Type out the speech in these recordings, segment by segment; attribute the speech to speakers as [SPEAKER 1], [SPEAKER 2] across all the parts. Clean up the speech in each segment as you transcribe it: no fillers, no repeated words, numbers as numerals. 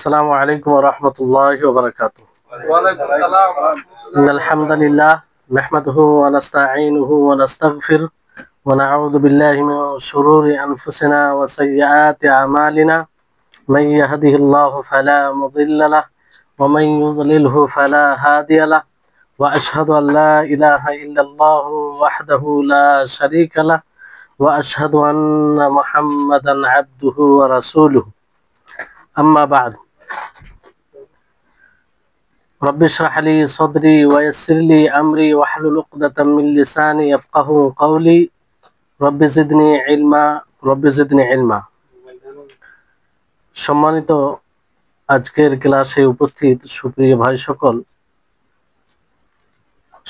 [SPEAKER 1] السلام عليكم ورحمة الله وبركاته.
[SPEAKER 2] وعليكم السلام
[SPEAKER 1] إن الحمد لله نحمده ونستعينه ونستغفره ونعوذ بالله من شرور أنفسنا وسيئات أعمالنا. من يهده الله فلا مضل له ومن يضلله فلا هادي له وأشهد أن لا إله إلا الله وحده لا شريك له وأشهد أن محمدا عبده ورسوله. أما بعد رب اشرح لي صدري ويسر لي أمري واحلل عقدة من لساني يفقهوا قولي رب زدني علما رب زدني علما। সম্মানিত আজকের ক্লাসে উপস্থিত সুপ্রিয় ভাই সকল,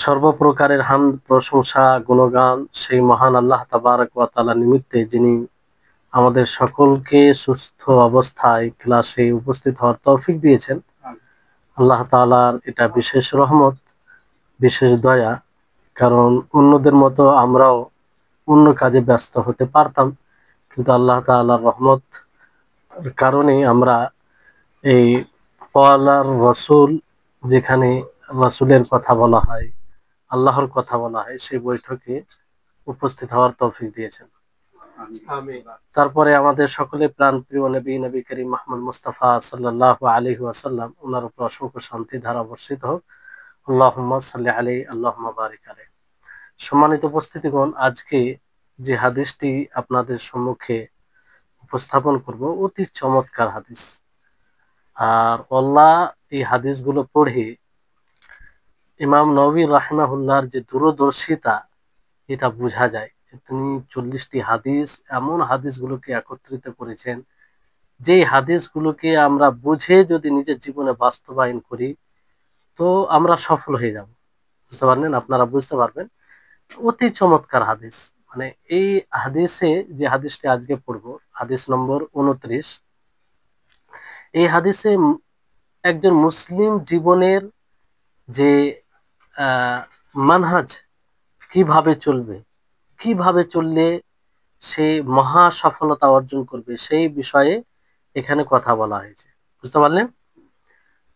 [SPEAKER 1] সর্বপ্রকারের হামদ প্রশংসা গুণগান সেই মহান আল্লাহ তাবারক ওয়া তাআলা নিমিত্তে, যিনি আমাদের সকলকে সুস্থ অবস্থায় ক্লাসে উপস্থিত হওয়ার তৌফিক দিয়েছেন। আল্লাহ তাআলার এটা বিশেষ রহমত, বিশেষ দয়া। কারণ অন্যদের মতো আমরাও অন্য কাজে ব্যস্ত হতে পারতাম, কিন্তু আল্লাহ তাআলার রহমত কারণে আমরা এই কওয়ালার রাসূল, যেখানে রাসূলের কথা বলা হয়, আল্লাহর কথা বলা হয়, সেই বৈঠকে উপস্থিত হওয়ার তৌফিক দিয়েছেন। তারপরে আমাদের সকলে প্রাণ প্রিয় নবী করিম মুহাম্মদ মুস্তাফা সাল্লাল্লাহু আলাইহি ওয়াসাল্লাম, ওনার উপর অসংখ্য শান্তি ধারা বর্ষিত হোক। আল্লাহুম্মা সাল্লি আলাইহি আল্লাহুম্মা বারিক আলাইহি। সম্মানিত উপস্থিতিগণ, আজকে যে হাদিসটি আপনাদের সম্মুখে উপস্থাপন করব অতি চমৎকার হাদিস। আর আল্লাহ এই হাদিসগুলো পড়ে ইমাম নবী রাহিমাহুল্লাহর যে দূরদর্শিতা, এটা বোঝা যায় যে তিনি 40টি হাদিস, এমন হাদিসগুলোকে একত্রিত করেছেন, যেই হাদিসগুলোকে আমরা বুঝে যদি নিজের জীবনে বাস্তবায়ন করি তো আমরা সফল হয়ে যাব। বুঝতে পারলেন? আপনারা বুঝতে পারবেন। অতি চমৎকার হাদিস। মানে এই হাদিসে, যে হাদিসটি আজকে পড়ব, হাদিস নম্বর 29, এই হাদিসে একজন মুসলিম জীবনের যে মানহাজ, কিভাবে চলবে, কিভাবে চললে সে মহা সফলতা অর্জন করবে, সেই বিষয়ে এখানে কথা বলা হয়েছে। বুঝতে পারলেন?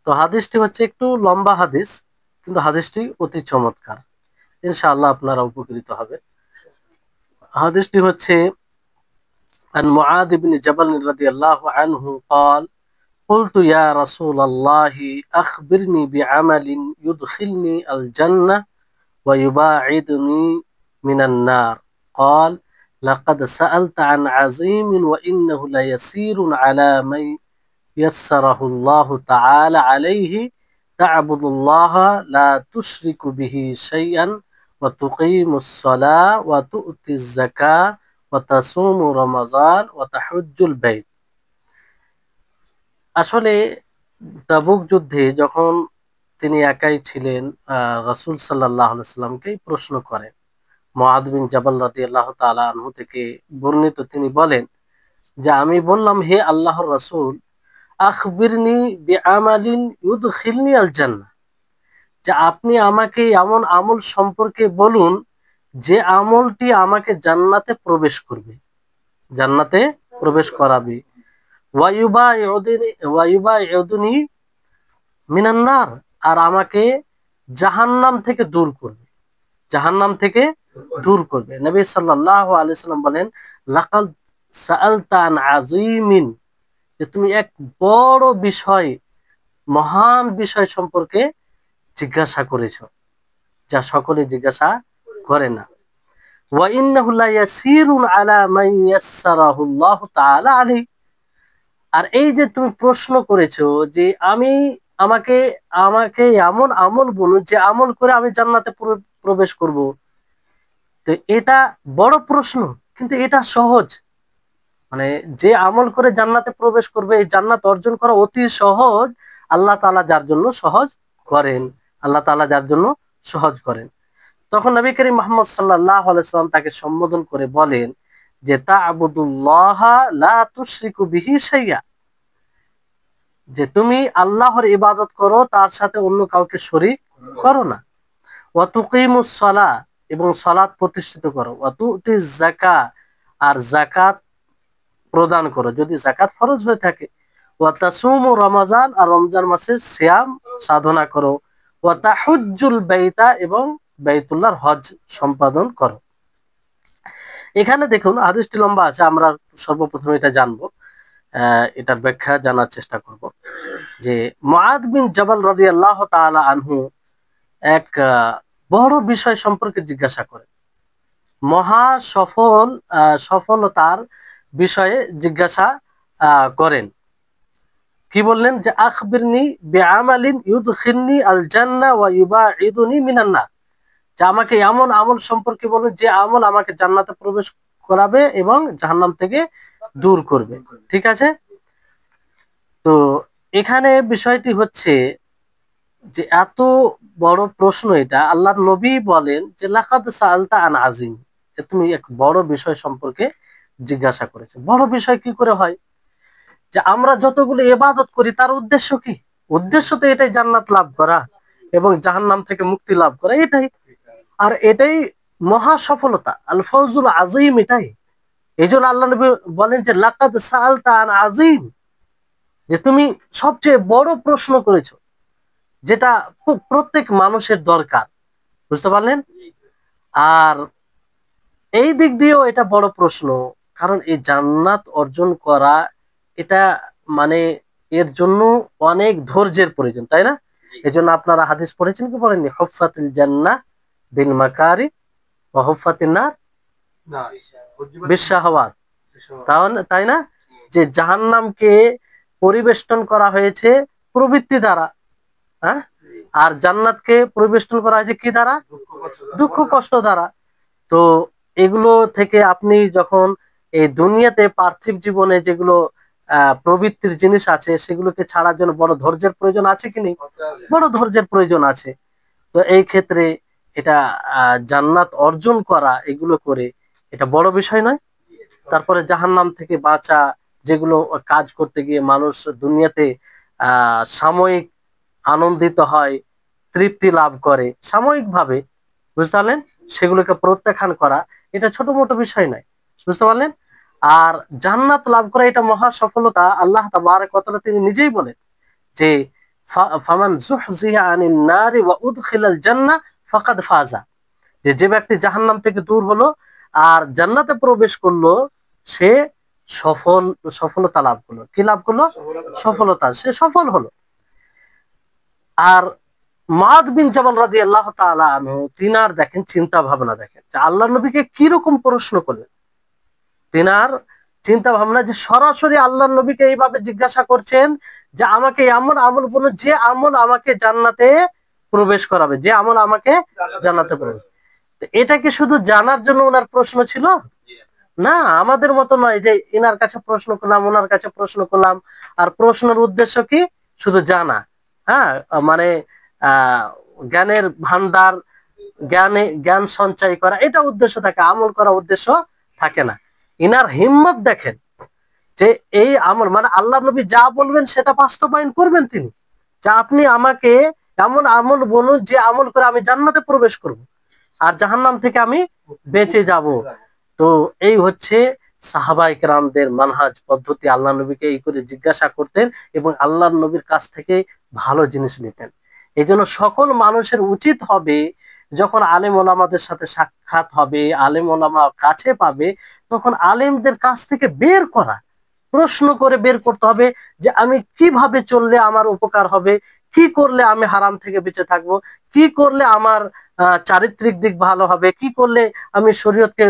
[SPEAKER 1] তো হাদিসটি হচ্ছে একটু লম্বা হাদিস, কিন্তু হাদিসটি অতি চমৎকার। ইনশাআল্লাহ আপনারা উপকৃত হবেন। হাদিসটি হচ্ছে عن معاذ بن جبل رضي الله عنه قال قلت يا رسول الله أخبرني بعمل يدخلني الجنة ويباعدني من النار قال لقد سألت عن عظيم وإنه ليسير على من يسره الله تعالى عليه تعبد الله لا تشرك به شيئا وتقيم الصلاة وتؤتي الزكاة وتصوم رمضان وتحج البيت। আসলে তাবুক যুদ্ধে যখন তিনি একাই ছিলেন, রাসূল সাল্লাল্লাহু আলাইহি সাল্লামকে প্রশ্ন করেন। মুআদ বিন জাবাল রাদিয়াল্লাহু তাআলা আনহু থেকে বর্ণিত, তিনি বলেন যে আমি বললাম, হে আল্লাহর রাসূল, আখবিরনি বিআমালিন ইউদখিলনি আল জান্নাহ, যে আপনি আমাকে এমন আমল সম্পর্কে বলুন যে আমলটি আমাকে জান্নাতে প্রবেশ করবে, জান্নাতে প্রবেশ করাবে। ওয়ায়ুবাইউদুনি মিনান নার, আর আমাকে জাহান্নাম থেকে দূর করবে, জাহান্নাম থেকে দূর করবে। নবী সাল্লাল্লাহু আলাইহি সাল্লাম বলেন, লাকাদ সাআলতা আন আযীমিন, যে তুমি এক বড় বিষয়, মহান বিষয় সম্পর্কে জিজ্ঞাসা করেছো, যা সকলে জিজ্ঞাসা করে না। ওয়া ইন্নাহু লা ইয়াসিরুন আলা মান ইয়াসসারাহুল্লাহু তাআলা আলাইহি, আর এই যে তুমি প্রশ্ন করেছো যে আমাকে আমাকে এমন আমল বলুন যে আমল করে আমি জান্নাতে প্রবেশ করব, তো এটা বড় প্রশ্ন, কিন্তু এটা সহজ। মানে যে আমল করে জান্নাতে প্রবেশ করবে, এই জান্নাত অর্জন করা অতি সহজ। আল্লাহ তাআলা যার জন্য সহজ করেন, আল্লাহ তাআলা যার জন্য সহজ করেন। তখন নবী করিম মুহাম্মদ সাল্লাল্লাহু আলাইহি সাল্লাম তাকে সম্বোধন করে বলেন যে তা'বুদুল্লাহ লা তুশরিকু বিহি শাইয়া, যে তুমি আল্লাহর ইবাদত করো, তার সাথে অন্য কাউকে শরীক করো না। ওয়া তুকিমুস সালাহ, এবং সালাত প্রতিষ্ঠিত করো। ওয়া তুতিজ যাকাত, আর যাকাত প্রদান করো যদি যাকাত ফরজ হয়ে থাকে। ওয়া তাসুমু রমাজান, আর রমজান মাসে সিয়াম সাধনা করো, ওয়া তাহুজ্জুল বাইতা, এবং বাইতুল্লাহর হজ সম্পাদন করো। এখানে দেখুন হাদিসটি লম্বা আছে, আমরা সর্বপ্রথম এটা জানবো, এটার ব্যাখ্যা জানার চেষ্টা করব। যে মুআদ বিন জাবাল রাদিয়াল্লাহু তাআলা আনহু এক বড় বিষয় সম্পর্কে জিজ্ঞাসা করেন, মহা সফলতার বিষয়ে জিজ্ঞাসা করেন। কি বললেন? যে আখবিরনি বিআমালিন ইউদখিলনি আল জান্নাহ ওয়া ইউবাইদুনি মিনান নার, যে আমাকে এমন আমল সম্পর্কে বলুন যে আমল আমাকে জান্নাতে প্রবেশ করাবে এবং জাহান্নাম থেকে দূর করবে। ঠিক আছে? তো এখানে বিষয়টি হচ্ছে যে এত বড় প্রশ্ন, এটা আল্লাহর নবী বলেন যে লাকাদ সাআলতা আন আযীম, যে তুমি এক বড় বিষয় সম্পর্কে জিজ্ঞাসা করেছো। বড় বিষয় কি করে হয়? যে আমরা যতগুলো ইবাদত করি তার উদ্দেশ্য কি? উদ্দেশ্য তো এটাই, জান্নাত লাভ করা এবং জাহান্নাম থেকে মুক্তি লাভ করা, এটাই। আর এটাই মহা সফলতা, আল ফওজুল আযীম, এটাই। এই জন্য আল্লাহ নবী বলেন যে লাকাদ সাআলতা আন আযীম, যে তুমি সবচেয়ে বড় প্রশ্ন করেছো, যেটা প্রত্যেক মানুষের দরকার। বুঝতে পারলেন? আর এই দিক দিয়েও এটা বড় প্রশ্ন, কারণ এই জান্নাত অর্জন করা, এটা মানে এর জন্য অনেক ধৈর্যের প্রয়োজন, তাই না? এই জন্য আপনারা হাদিস পড়েছেন কি পড়েননি? হুফফাতিল জান্নাহ বিল মাকারি ওয়া হুফফাতিন নার বিশ-শাহাওয়াত। তাই না? যে জাহান্নামকে পরিবেষ্টন করা হয়েছে প্রবৃত্তি দ্বারা, হ্যাঁ, আর জান্নাতকে পরিবেষ্টন করা হয়েছে কি দ্বারা? দুঃখ কষ্ট দ্বারা। তো এগুলো থেকে আপনি যখন এই দুনিয়াতে পার্থিব জীবনে যেগুলো প্রবৃত্তির জিনিস আছে, সেগুলোকে ছাড়ার জন্য বড় ধৈর্যের প্রয়োজন আছে কি নেই? বড় ধৈর্যের প্রয়োজন আছে। তো এই ক্ষেত্রে এটা জান্নাত অর্জন করা, এগুলো করে এটা বড় বিষয় নয়? তারপরে জাহান্নাম থেকে বাঁচা, যেগুলো কাজ করতে গিয়ে মানুষ দুনিয়াতে সাময়িক আনন্দিত হয়, তৃপ্তি লাভ করে সাময়িকভাবে, বুঝতে পারলেন? সেগুলোকে প্রত্যাখ্যান করা, এটা ছোট মোটো বিষয় নয়। বুঝতে পারলেন? আর জান্নাত লাভ করা, এটা মহা সফলতা। আল্লাহ তাবারক ওয়া তাআলা তিনি নিজেই বলেন যে ফামান যুহজিহা আনিন নারি ওয়া উদখিলাল জান্নাহ ফাকাদ ফাজা, যে ব্যক্তি জাহান্নাম থেকে দূর হলো আর জান্নাতে প্রবেশ করলো, সে সফলতা লাভ করলো। কি লাভ করলো? সফলতা, সে সফল হলো। আর মুআদ বিন জাবাল রাদিয়াল্লাহু তাআলা আনহু, তিনার দেখেন চিন্তা ভাবনা, দেখেন যে আল্লাহর নবীকে কি রকম প্রশ্ন করলেন। তিনার চিন্তা ভাবনা, যে সরাসরি আল্লাহর নবীকে এইভাবে জিজ্ঞাসা করছেন যে আমাকে এমন আমল বলুন যে আমল আমাকে জান্নাতে প্রবেশ করাবে, যে আমল আমাকে জান্নাতে প্রবেশ। এটা কি শুধু জানার জন্য ওনার প্রশ্ন ছিল? না, আমাদের মতো নয় যে এনার কাছে প্রশ্ন করলাম, ওনার কাছে প্রশ্ন করলাম, আর প্রশ্নের উদ্দেশ্য কি? শুধু জানা। হ্যাঁ, মানে আহ জ্ঞানের ভান্ডার, জ্ঞান সঞ্চয় করা, এটা উদ্দেশ্য থাকে, আমল করা উদ্দেশ্য থাকে না। ইনার হিম্মত দেখেন, যে এই আমল মানে আল্লাহ নবী যা বলবেন সেটা বাস্তবায়ন করবেন তিনি। যা আপনি আমাকে এমন আমল বলুন যে আমল করে আমি জান্নাতে প্রবেশ করব আর জাহান্নাম থেকে আমি বেঁচে যাব। তো এই হচ্ছে সাহাবায়ে কেরামদের মানহাজ পদ্ধতি। আল্লাহ নবীকে এই করে জিজ্ঞাসা করতেন এবং আল্লাহ নবীর কাছ থেকে ভালো জিনিস নিতেন। এই জন্য সকল মানুষের উচিত হবে, যখন আলেম ওলামাদের সাথে সাক্ষাৎ হবে, আলেম ওলামা কাছে পাবে, তখন আলেমদের কাছ থেকে বের করা, প্রশ্ন করে বের করতে হবে যে আমি কিভাবে চললে আমার উপকার হবে, কি করলে আমি হারাম থেকে বেঁচে থাকবো, কি করলে আমার চারিত্রিক দিক ভালো হবে, কি করলে আমি শরীয়তকে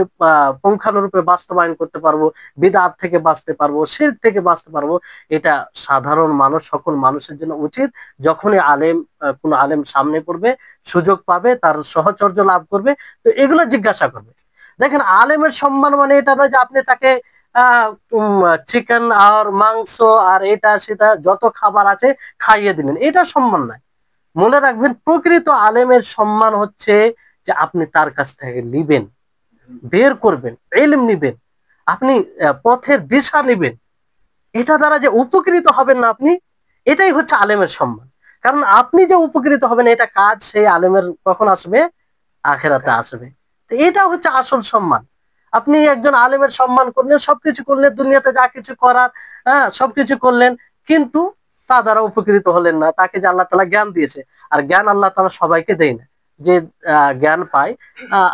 [SPEAKER 1] পুঙ্খানুরূপে বাস্তবায়ন করতে পারবো, বিদআত থেকে বাঁচতে পারবো, শিরক থেকে বাঁচতে পারবো। এটা সাধারণ মানুষ, সকল মানুষের জন্য উচিত। যখনই কোন আলেম সামনে পড়বে, সুযোগ পাবে, তার সহচর্য লাভ করবে, তো এগুলো জিজ্ঞাসা করবে। দেখেন, আলেমের সম্মান মানে এটা নয় যে আপনি তাকে চিকেন আর মাংস আর এটা সেটা যত খাবার আছে খাইয়ে দিলেন, এটা সম্মান নয়। মনে রাখবেন, প্রকৃত আলেমের সম্মান হচ্ছে যে আপনি তার কাছ থেকে নিবেন, বের করবেন, ইলম নিবেন, আপনি পথের দিশা নিবেন, এটা দ্বারা যে উপকৃত হবেন না আপনি, এটাই হচ্ছে আলেমের সম্মান। কারণ আপনি যে উপকৃত হবেন, এটা কাজ সেই আলেমের কখন আসবে? আখেরাতে আসবে। তো এটা হচ্ছে আসল সম্মান। আপনি একজন আলেমের সম্মান করলেন, সবকিছু করলেন, দুনিয়াতে যা কিছু করার, হ্যাঁ, সবকিছু করলেন, কিন্তু তা দ্বারা উপকৃত হলেন না। তাকে যে আল্লাহ তাআলা জ্ঞান দিয়েছে, আর জ্ঞান আল্লাহ তাআলা সবাইকে দেয় না। যে জ্ঞান পায়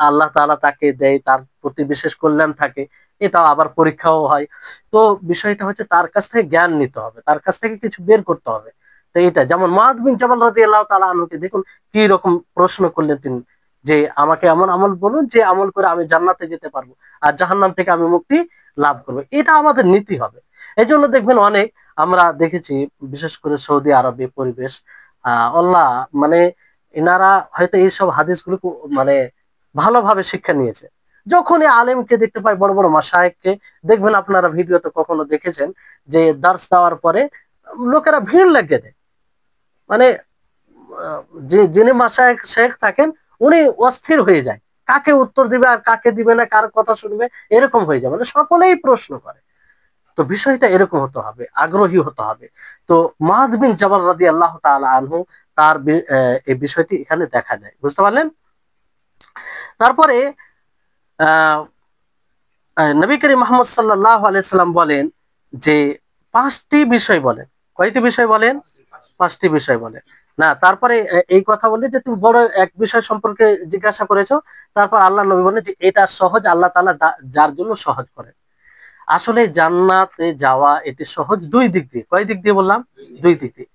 [SPEAKER 1] আল্লাহ তাআলা তাকে দেয়, তার প্রতি বিশেষ কল্যাণ থাকে, এটাও আবার পরীক্ষাও হয়। তো বিষয়টা হচ্ছে তার কাছ থেকে জ্ঞান নিতে হবে, তার কাছ থেকে কিছু বের করতে হবে। তো এটা যেমন মুআয বিন জাবাল রাদিয়াল্লাহু তাআলা আনহুকে দেখুন কি রকম প্রশ্ন করলেন তিনি, যে আমাকে এমন আমল বলুন যে আমল করে আমি জান্নাতে যেতে পারবো আর জাহান্নাম থেকে আমি মুক্তি লাভ করবো। এটা আমাদের নীতি হবে। এই জন্য দেখবেন অনেক আমরা দেখেছি, বিশেষ করে সৌদি আরবে পরিবেশ আল্লাহ মানে এনারা হয়তো এইসব হাদিসগুলো মানে ভালোভাবে শিক্ষা নিয়েছে। যখনই আলেমকে দেখতে পাই, বড় বড় মাশায়েখকে দেখবেন, আপনারা ভিডিওতে কখনো দেখেছেন যে দার্স দেওয়ার পরে লোকেরা ভিড় লাগিয়ে দেয়। মানে যে যিনি মাশায়েখ শেখ থাকেন উনি অস্থির হয়ে যায়, কাকে উত্তর দিবে আর কাকে দিবে না, কার কথা শুনবে, এরকম হয়ে যায়। মানে সকলেই প্রশ্ন করে। তো বিষয়টা এরকম হতে হবে, আগ্রহী হতে হবে। তো মুআয বিন জাবাল রাদিয়াল্লাহু তাআলা আনহু তার এই বিষয়টি এখানে দেখা যায়, বুঝতে পারলেন। তারপরে আহ নবী করিম মুহাম্মদ সাল্লাল্লাহু আলাইহি সাল্লাম বলেন যে 5টি বিষয় বলেন। কয়টি বিষয় বলেন? 5টি বিষয় বলেন। না, তারপরে এই কথা বলে যে তুমি বড় এক বিষয় সম্পর্কে জিজ্ঞাসা করেছো, তারপর আল্লাহ নবী বলেন যে এটা সহজ, আল্লাহ তাআলা যার জন্য সহজ করেন। আসলে জান্নাতে যাওয়া এটি সহজ দুই দিক দিয়ে। কয় দিক দিয়ে বললাম? দুই দিক দিয়ে।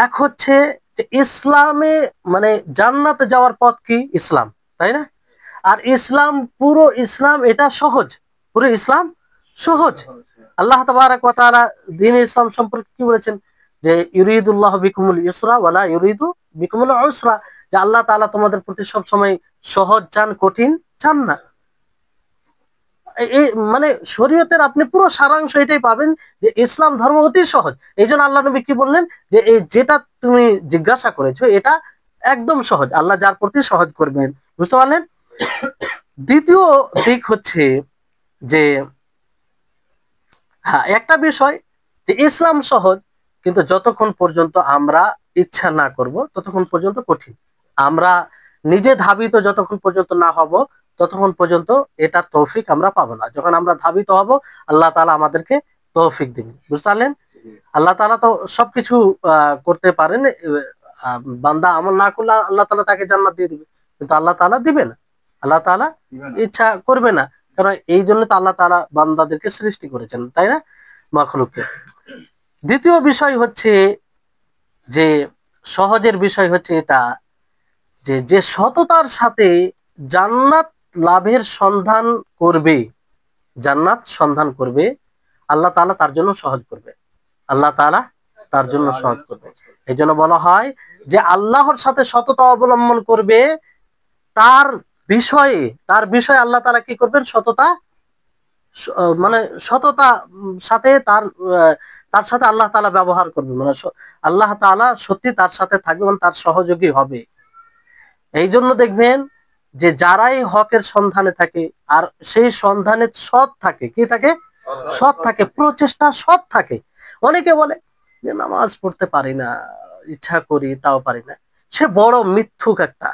[SPEAKER 1] এক হচ্ছে যে ইসলামে মানে জান্নাতে যাওয়ার পথ কি? ইসলাম, তাই না? আর ইসলাম, পুরো ইসলাম এটা সহজ, পুরো ইসলাম সহজ। আল্লাহ তাবারাক ওয়া তাআলা দ্বীন ইসলাম সম্পর্কে কি বলেছেন? যে ইউরিদুল্লাহ বিকুমুল ইসরা ওয়ালা ইউরিদু বিকুমুল উসরা, যে আল্লাহ তাআলা তোমাদের প্রতি সব সময় সহজ চান, কঠিন চান না। এই মানে শরীয়তের আপনি পুরো সারাংশ এটাই পাবেন যে ইসলাম ধর্ম অতি সহজ। এই জন্য আল্লাহ নবী কি বললেন যে এই যেটা তুমি জিজ্ঞাসা করেছো এটা একদম সহজ, আল্লাহ যার প্রতি সহজ করবেন, বুঝতে পারলেন। দ্বিতীয় দিক হচ্ছে যে হ্যাঁ, একটা বিষয় যে ইসলাম সহজ, কিন্তু যতক্ষণ পর্যন্ত আমরা ইচ্ছা না করব ততক্ষণ পর্যন্ত কঠিন। আমরা নিজে ধাবিত যতক্ষণ পর্যন্ত না হব ততক্ষণ পর্যন্ত এটার তৌফিক আমরা পাবো না। যখন আমরা ধাবিত হব আল্লাহ তাআলা আমাদেরকে তৌফিক দিবেন, বুঝতে পারলেন। আল্লাহ তাআলা তো সবকিছু করতে পারেন। বান্দা আমল না করলে আল্লাহ তাআলা তাকে জান্নাত দিয়ে দিবে, কিন্তু আল্লাহ তাআলা দিবে না, আল্লাহ তাআলা ইচ্ছা করবে না। কারণ এই জন্য তো আল্লাহ তাআলা বান্দাদেরকে সৃষ্টি করেছেন, তাই না, মাখলুককে। দ্বিতীয় বিষয় হচ্ছে যে সহজের বিষয় হচ্ছে এটা যে যে সততার সাথে জান্নাত লাভের সন্ধান করবে, জান্নাত সন্ধান করবে, আল্লাহ তাআলা তার জন্য সহজ করবে, আল্লাহ তাআলা তার জন্য সহজ করবে। এই জন্য বলা হয় যে আল্লাহর সাথে সততা অবলম্বন করবে, তার বিষয়ে আল্লাহ তাআলা কি করবেন? সততা, মানে সততা সাথে তার সাথে আল্লাহ তাআলা ব্যবহার করবে, মানে আল্লাহ তাআলা সত্যি তার সাথে থাকবে, মানে তার সহযোগী হবে। এই জন্য দেখবেন যে যারাই হকের সন্ধানে থাকে আর সেই সন্ধানে সৎ থাকে, কি থাকে? সৎ থাকে, প্রচেষ্টা সৎ থাকে। অনেকে বলে যে নামাজ পড়তে পারি না, ইচ্ছা করি তাও পারি না, সে বড় মিথ্যুক, একটা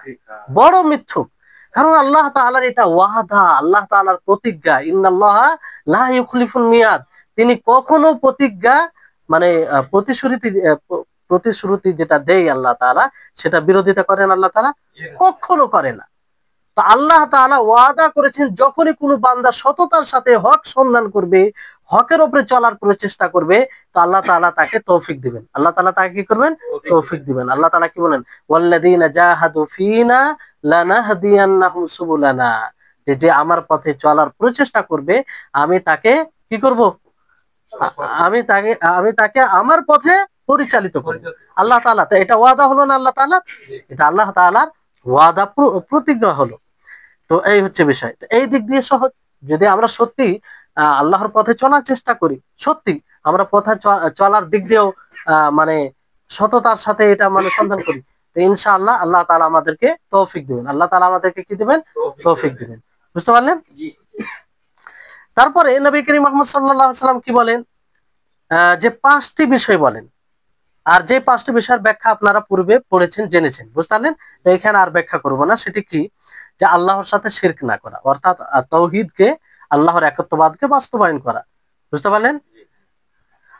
[SPEAKER 1] বড় মিথ্যুক। কারণ আল্লাহ তাআলার এটা ওয়াদা, আল্লাহ তাআলার প্রতিজ্ঞা, ইন্নাল্লাহা লা ইউখলিফুল মিয়াদ, তিনি কখনো প্রতিজ্ঞা মানে প্রতিশ্রুতি যেটা দেয় আল্লাহ তাআলা সেটা বিরোধিতা করেন আল্লাহ তাআলা কখনো করে না। তো আল্লাহ তাআলা ওয়াদা করেছেন যখনই কোনো বান্দা সততার সাথে হক সন্ধান করবে, হকের উপরে চলার প্রচেষ্টা করবে, তো আল্লাহ তাআলা তাকে তৌফিক দিবেন, আল্লাহ তাআলা তাকে কি করবেন? তৌফিক দিবেন। আল্লাহ তাআলা কি বলেন? ওয়াল্লাযীনা জাহাদু ফীনা লানাহদিয়ান্নাহুম সুবুলানা, যে যে আমার পথে চলার প্রচেষ্টা করবে আমি তাকে কি করব? আমি তাকে আমার পথে পরিচালিত করব। আল্লাহ তাআলা, তো এটা ওয়াদা হলো না আল্লাহ তাআলা? এটা আল্লাহ তাআলার ওয়াদা, প্রতিজ্ঞা হলো। তো এই হচ্ছে বিষয়। তো এই দিক দিয়ে সহজ, যদি আমরা সত্যি আল্লাহর পথে চলার চেষ্টা করি, সত্যি আমরা পথে চলার দিক দিয়েও মানে সততার সাথে এটা মানে সন্ধান করি, তো ইনশাআল্লাহ আল্লাহ তাআলা আমাদেরকে তৌফিক দিবেন, আল্লাহ তাআলা আমাদেরকে কি দিবেন? তৌফিক দিবেন, বুঝতে পারলেন। তারপরে নবী করিম মুহাম্মদ সাল্লাল্লাহু আলাইহি ওয়াসাল্লাম কি বলেন? যে 5টি বিষয় বলেন, আর যে 5টি বিষয়ের ব্যাখ্যা আপনারা পূর্বে পড়েছেন, জেনেছেন, বুঝতে পারলেন। তো এখানে আর ব্যাখ্যা করব না। সেটি কি? যে আল্লাহর সাথে শিরক না করা, অর্থাৎ তাওহীদকে, আল্লাহর একত্ববাদকে বাস্তবায়ন করা, বুঝতে পারলেন।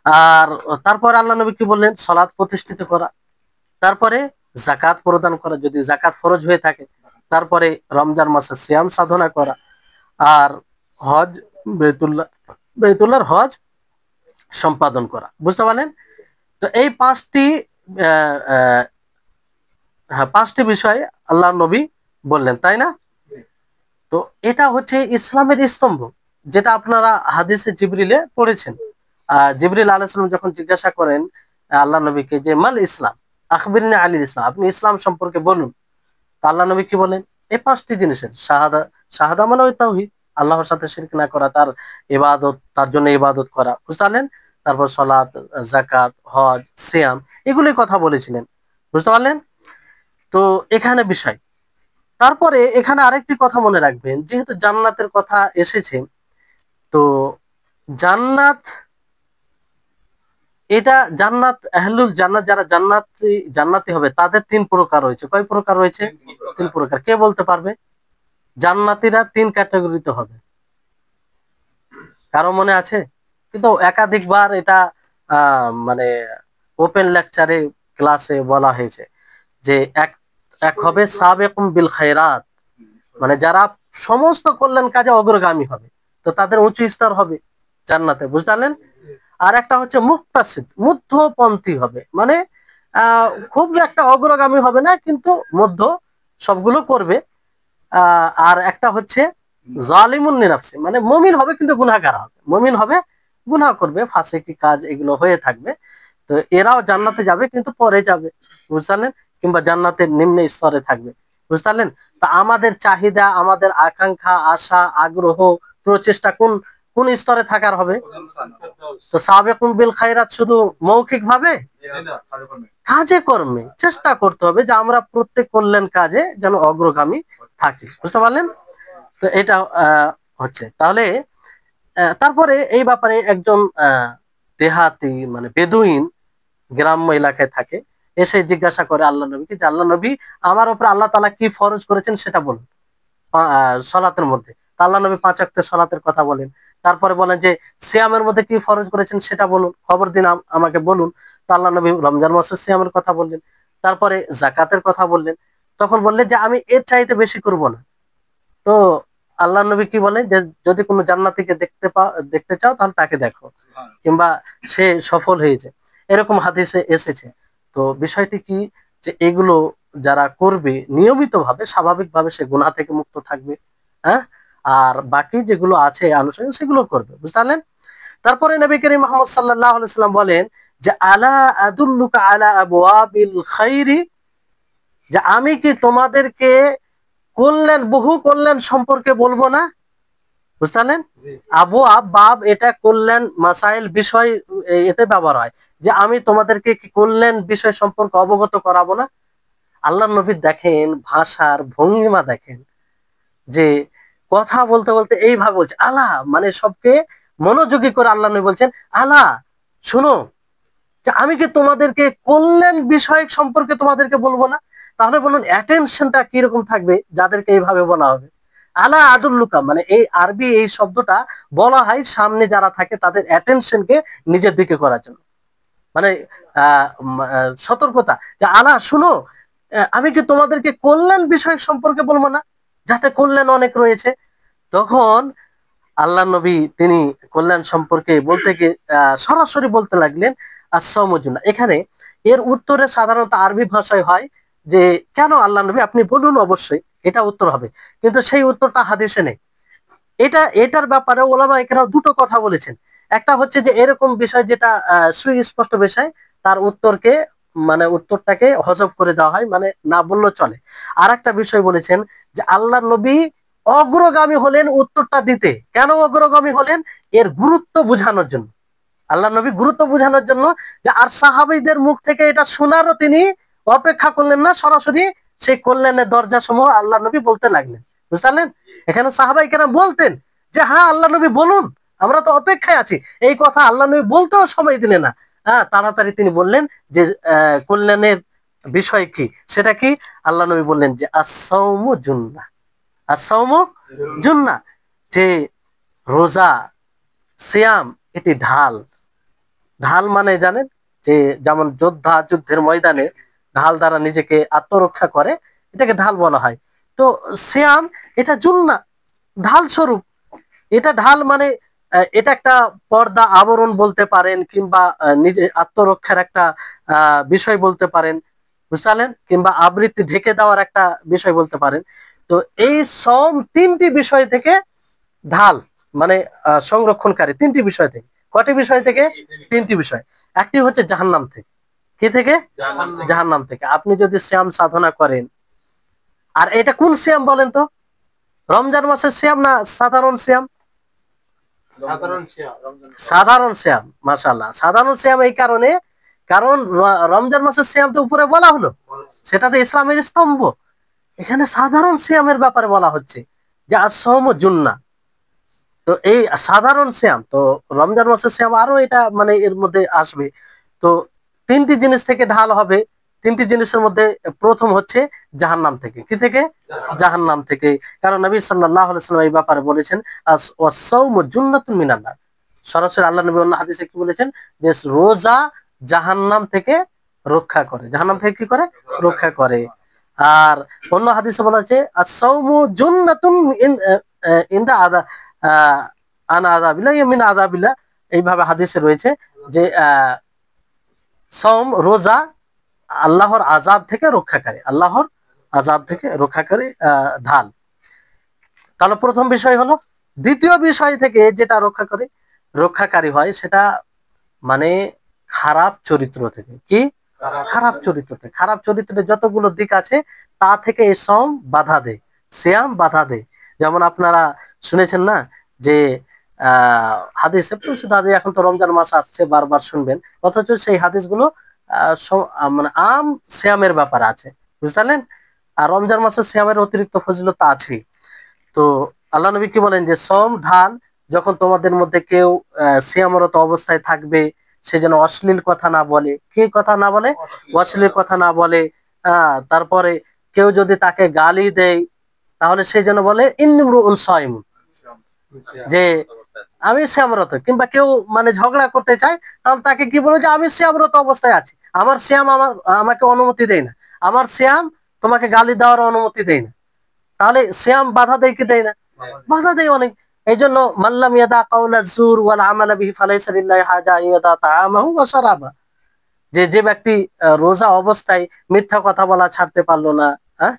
[SPEAKER 1] আর তারপরে আল্লাহ নবী কি বললেন? সালাত প্রতিষ্ঠিত করা, তারপরে জাকাত প্রদান করা যদি জাকাত ফরজ হয়ে থাকে, তারপরে রমজান মাসে সিয়াম সাধনা করা, আর হজ, বেতুল্লাহ বেতুল্লাহর হজ সম্পাদন করা। বুঝতে পারলেন? তো এই পাঁচটি আহ, আহ, হ্যাঁ, পাঁচটি বিষয় আল্লাহ নবী বললেন, তাই না? তো এটা হচ্ছে ইসলামের স্তম্ভ, যেটা আপনারা হাদিসে জিবরিলে পড়েছেন। জিবরিল আলাইহিস সালাম যখন জিজ্ঞাসা করেন আল্লাহ নবীকে যে মাল ইসলাম, আখবিরনি আলিল ইসলাম, আপনি ইসলাম সম্পর্কে বলুন। তো আল্লাহ নবী কি বলেন? এই পাঁচটি জিনিসের শাহাদা। শাহাদা মানে ওই তাওহীদ, আল্লাহর সাথে শিরক না করা, তার ইবাদত, তার জন্য ইবাদত করা। বুঝতে পারলেন? তারপর সালাত, যাকাত, হজ, সিয়াম, এগুলি কথা বলেছিলেন। বুঝতে পারলেন? তো এখানে বিষয়। তারপরে এখানে আরেকটি কথা মনে রাখবেন, যেহেতু জান্নাতের কথা এসেছে, তো জান্নাত, এটা জান্নাত, আহলুল জান্নাত, যারা জান্নাতি জান্নাতি হবে তাদের তিন প্রকার রয়েছে। কয় প্রকার রয়েছে? তিন প্রকার। কে বলতে পারবে? জান্নাতীরা তিন ক্যাটাগরিতে হবে, কারো মনে আছে? কিন্তু একাধিকবার এটা মানে ওপেন লেকচারে, ক্লাসে বলা হয়েছে যে এক এক হবে সাবেকুম বিল খায়রাত, মানে যারা সমস্ত কল্যাণ কাজে অগ্রগামী হবে, তো তাদের উঁচু স্তর হবে জান্নাতে। বুঝতে পারলেন? আর একটা হচ্ছে মুক্তাসিদ, মধ্যপন্থী হবে, মানে খুব একটা অগ্রগামী হবে না, কিন্তু মধ্য, সবগুলো করবে। আর একটা হচ্ছে জালিমুন লিনাফসি, মানে মুমিন হবে কিন্তু গুনাহগার হবে, মুমিন হবে, গুনাহ করবে, ফাসিকি কাজ এগুলো হয়ে থাকবে। তো এরাও জান্নাতে যাবে, কিন্তু পরে যাবে। বুঝলেন? কিংবা জান্নাতের নিম্ন স্তরে থাকবে। বুঝলেন? তা আমাদের চাহিদা, আমাদের আকাঙ্ক্ষা, আশা, আগ্রহ, প্রচেষ্টা কোন কোন স্তরে থাকার হবে? তো সাবেকুম বিল খায়রাত শুধু মৌখিক ভাবে, কাজে কর্মে চেষ্টা করতে হবে যে আমরা প্রত্যেক কল্যাণ কাজে যেন অগ্রগামী থাকি। বুঝতে পারলেন? তো এটা হচ্ছে তাহলে। তারপরে এই ব্যাপারে একজন দেহাতি, মানে বেদুইন, গ্রাম্য এলাকায় থাকে, এসে জিজ্ঞাসা করে আল্লাহ নবীকে যে আল্লাহ নবী, আমার উপর আল্লাহ তাআলা কি ফরজ করেছেন সেটা বলুন সলাতের মধ্যে। তা আল্লাহ নবী 5 ওয়াক্তের সলাতের কথা বলেন। তারপরে বলেন যে সিয়ামের মধ্যে কি ফরজ করেছেন সেটা বলুন, খবর দিন আমাকে বলুন। তো আল্লাহ নবী রমজান মাসের সিয়ামের কথা বললেন, তারপরে জাকাতের কথা বললেন। তখন বললেন যে আমি এর চাইতে বেশি করব না। তো আল্লাহ নবী কি বলেন যে যদি কোনো জান্নাতীকে দেখতে চাও তাহলে তাকে দেখো, কিংবা সে সফল হয়েছে, এরকম হাদিসে এসেছে। তো বিষয়টি কি, যে এগুলো যারা করবে নিয়মিত ভাবে, স্বাভাবিক ভাবে, সে গুনাহ থেকে মুক্ত থাকবে। হ্যাঁ, আর বাকি যেগুলো আছে আনুষঙ্গিক সেগুলো করবে। বুঝতে পারলেন? তারপরে নবী করিম মুহাম্মদ সাল্লাল্লাহু আলাইহি সাল্লাম বলেন যে আলা আদুল্লুকা আলা আবওয়াবিল খাইরি, যে আমি কি তোমাদেরকে কল্যাণ, বহু কল্যাণ সম্পর্কে বলবো না? বুঝতে পারলেন? আবু বাব, এটা কল্যাণ মাসাইল বিষয়, এতে ব্যবহার হয়, যে আমি তোমাদেরকে কি কল্যাণ বিষয় সম্পর্কে অবগত করাবো না? আল্লাহ নবী দেখেন ভাষার ভঙ্গিমা, দেখেন যে কথা বলতে বলতে এইভাবে বলছে আলা, মানে সবকে মনোযোগী করে আল্লাহ নবী বলছেন আলা, শুনো, যে আমি কি তোমাদেরকে কল্যাণ বিষয় সম্পর্কে তোমাদেরকে বলবো না? তাহলে বলুন অ্যাটেনশনটা কিরকম থাকবে যাদেরকে এইভাবে বলা হবে। আলা আদুল্লুকা, মানে এই আরবি এই শব্দটা বলা হয় সামনে যারা থাকে তাদের অ্যাটেনশনকে নিজের দিকে করার জন্য, মানে সতর্কতা, যে আলা শুনো, আমি কি তোমাদেরকে কল্যাণ বিষয় সম্পর্কে বলবো না, যাতে কল্যাণ অনেক রয়েছে। তখন আল্লাহ নবী তিনি কল্যাণ সম্পর্কে বলতে গিয়ে সরাসরি বলতে লাগলেন আসসামুজুনা। এখানে এর উত্তরে সাধারণত আরবি ভাষায় হয় যে কেন আল্লাহ নবী, আপনি বলুন, অবশ্যই এটা উত্তর হবে, কিন্তু সেই উত্তরটা হাদিসে নেই। এটার ব্যাপারে ওলামা একরাম দুটো কথা বলেছেন। একটা হচ্ছে যে এরকম বিষয় যেটা সুস্পষ্ট বিষয়, তার উত্তরকে, মানে উত্তরটাকে হজব করে দেওয়া হয়, মানে না বললেও চলে। আর একটা বিষয় বলেছেন যে আল্লাহ নবী অগ্রগামী হলেন উত্তরটা দিতে। কেন অগ্রগামী হলেন? এর গুরুত্ব বোঝানোর জন্য। আল্লাহ নবী গুরুত্ব বোঝানোর জন্য, যে আর সাহাবীদের মুখ থেকে এটা শোনারও তিনি অপেক্ষা করলেন না, সরাসরি সেই কল্যাণের দরজা সমূহ আল্লাহ নবী বলতে লাগলেন। বুঝলেন? এখানে সাহাবাই কেরাম বলতেন যে হ্যাঁ আল্লাহ নবী বলুন, আমরা তো অপেক্ষায় আছি। এই কথা আল্লাহ নবী বলতেও সময় দিলেন না। হ্যাঁ, তাড়াতাড়ি তিনি বললেন যে কল্যাণের বিষয় কি, সেটা কি? আল্লাহ নবী বললেন যে আস-সাওমু জুন্নাহ, আস-সাওমু জুন্নাহ, যে রোজা, সিয়াম, এটি ঢাল। ঢাল মানে জানেন যে যেমন যোদ্ধা যুদ্ধের ময়দানে ঢাল দ্বারা নিজেকে আত্মরক্ষা করে, এটাকে ঢাল বলা হয়। তো সিয়াম এটা জুন্না, ঢাল স্বরূপ। এটা ঢাল মানে এটা একটা পর্দা আবরণ বলতে পারেন, কিংবা নিজে আত্মরক্ষার একটা বিষয় বলতে পারেন, বুঝলেন, কিংবা আবৃত্তি ঢেকে দেওয়ার একটা বিষয় বলতে পারেন। তো এই সম তিনটি বিষয় থেকে ঢাল মানে সংরক্ষণকারী, তিনটি বিষয় থেকে। কয়টি বিষয় থেকে? তিনটি বিষয়। একটি হচ্ছে জাহান্নাম থেকে। কি থেকে? জাহান্নাম থেকে। আপনি যদি শ্যাম সাধনা করেন, আর এটা কোন শ্যাম বলেন তো? রমজান মাসের শ্যাম না সাধারণ শ্যাম? সাধারণ শ্যাম। মাশাআল্লাহ, সাধারণ শ্যাম এই কারণে, কারণ রমজান মাসের শ্যাম তো উপরে বলা হলো, সেটা তো ইসলামের স্তম্ভ। এখানে সাধারণ শ্যামের ব্যাপারে বলা হচ্ছে যে আসম জুন্না। তো এই সাধারণ শ্যাম তো রমজান মাসের শ্যাম আরো এটা মানে এর মধ্যে আসবে। তো তিনটি জিনিস থেকে ঢাল হবে। তিনটি জিনিসের মধ্যে প্রথম হচ্ছে জাহান্নাম থেকে। কি থেকে? জাহান্নাম থেকে। কারণ নবী সাল্লাল্লাহু আলাইহি ওয়াসাল্লাম এই ব্যাপারে বলেছেন ওয়াস-সাওমু জুন্নাতুন মিনান নার। সরাসরি আল্লাহ নবী অন্য হাদিসে কি বলেছেন যে রোজা জাহান্নাম থেকে রক্ষা করে। জাহান্নাম থেকে কি করে? রক্ষা করে। আর অন্য হাদিসে বলা আছে আস-সাওমু জুন্নাতুন ইনদা আদা আনা আযাবিল্লাহ মিন আযাবিল্লাহ। এইভাবে হাদিসে রয়েছে যে সওম রোজা আল্লাহর আযাব থেকে রক্ষাকারী, আল্লাহর আযাব থেকে রক্ষাকারী ঢাল। তাহলে প্রথম বিষয় হলো। দ্বিতীয় বিষয় থেকে যেটা রক্ষা করে, রক্ষাকারী হয়, সেটা মানে খারাপ চরিত্র থেকে। কি? খারাপ চরিত্র থেকে। খারাপ চরিত্রের যতগুলো দিক আছে তা থেকে এই সওম বাধা দেয়, সিয়াম বাধা দেয়। যেমন আপনারা শুনেছেন না যে হাদিসে প্রচুর হাদিস, এখন তো রমজান মাস আসছে বারবার শুনবেন, অথচ সেই হাদিসগুলো মানে আম সিয়ামের ব্যাপারে আছে, বুঝলেন। আর রমজান মাসে সিয়ামের অতিরিক্ত ফজিলত আছে। তো আল্লাহ নবী কি বলেন যে সম ঢাল, যখন তোমাদের মধ্যে কেউ সিয়ামরত অবস্থায় থাকবে, সে যেন অশ্লীল কথা না বলে। কি কথা না বলে? অশ্লীল কথা না বলে। তারপরে কেউ যদি তাকে গালি দেয়, তাহলে সে যেন বলে ইন্নিমরুউন সাইমুন, যে আমি শ্যামরত। কিংবা কেউ মানে ঝগড়া করতে চায়, তাহলে তাকে কি বলবো যে আমি শ্যামরত অবস্থায় আছি, আমার শ্যাম আমাকে অনুমতি দেয় না, আমার শ্যাম তোমাকে গালি দেওয়ার অনুমতি দেয় না। তাহলে শ্যাম বাধা দেয় কি দেয় না? বাধা দেয় অনেক। এই জন্য মাল্লাম ইয়াদা কাউলা জুর ওয়াল আমালা বিহি ফালাইসা লিল্লাহি হাজা ইয়াদা তাআমাহু ওয়া শারাবা। যে যে ব্যক্তি রোজা অবস্থায় মিথ্যা কথা বলা ছাড়তে পারলো না, হ্যাঁ,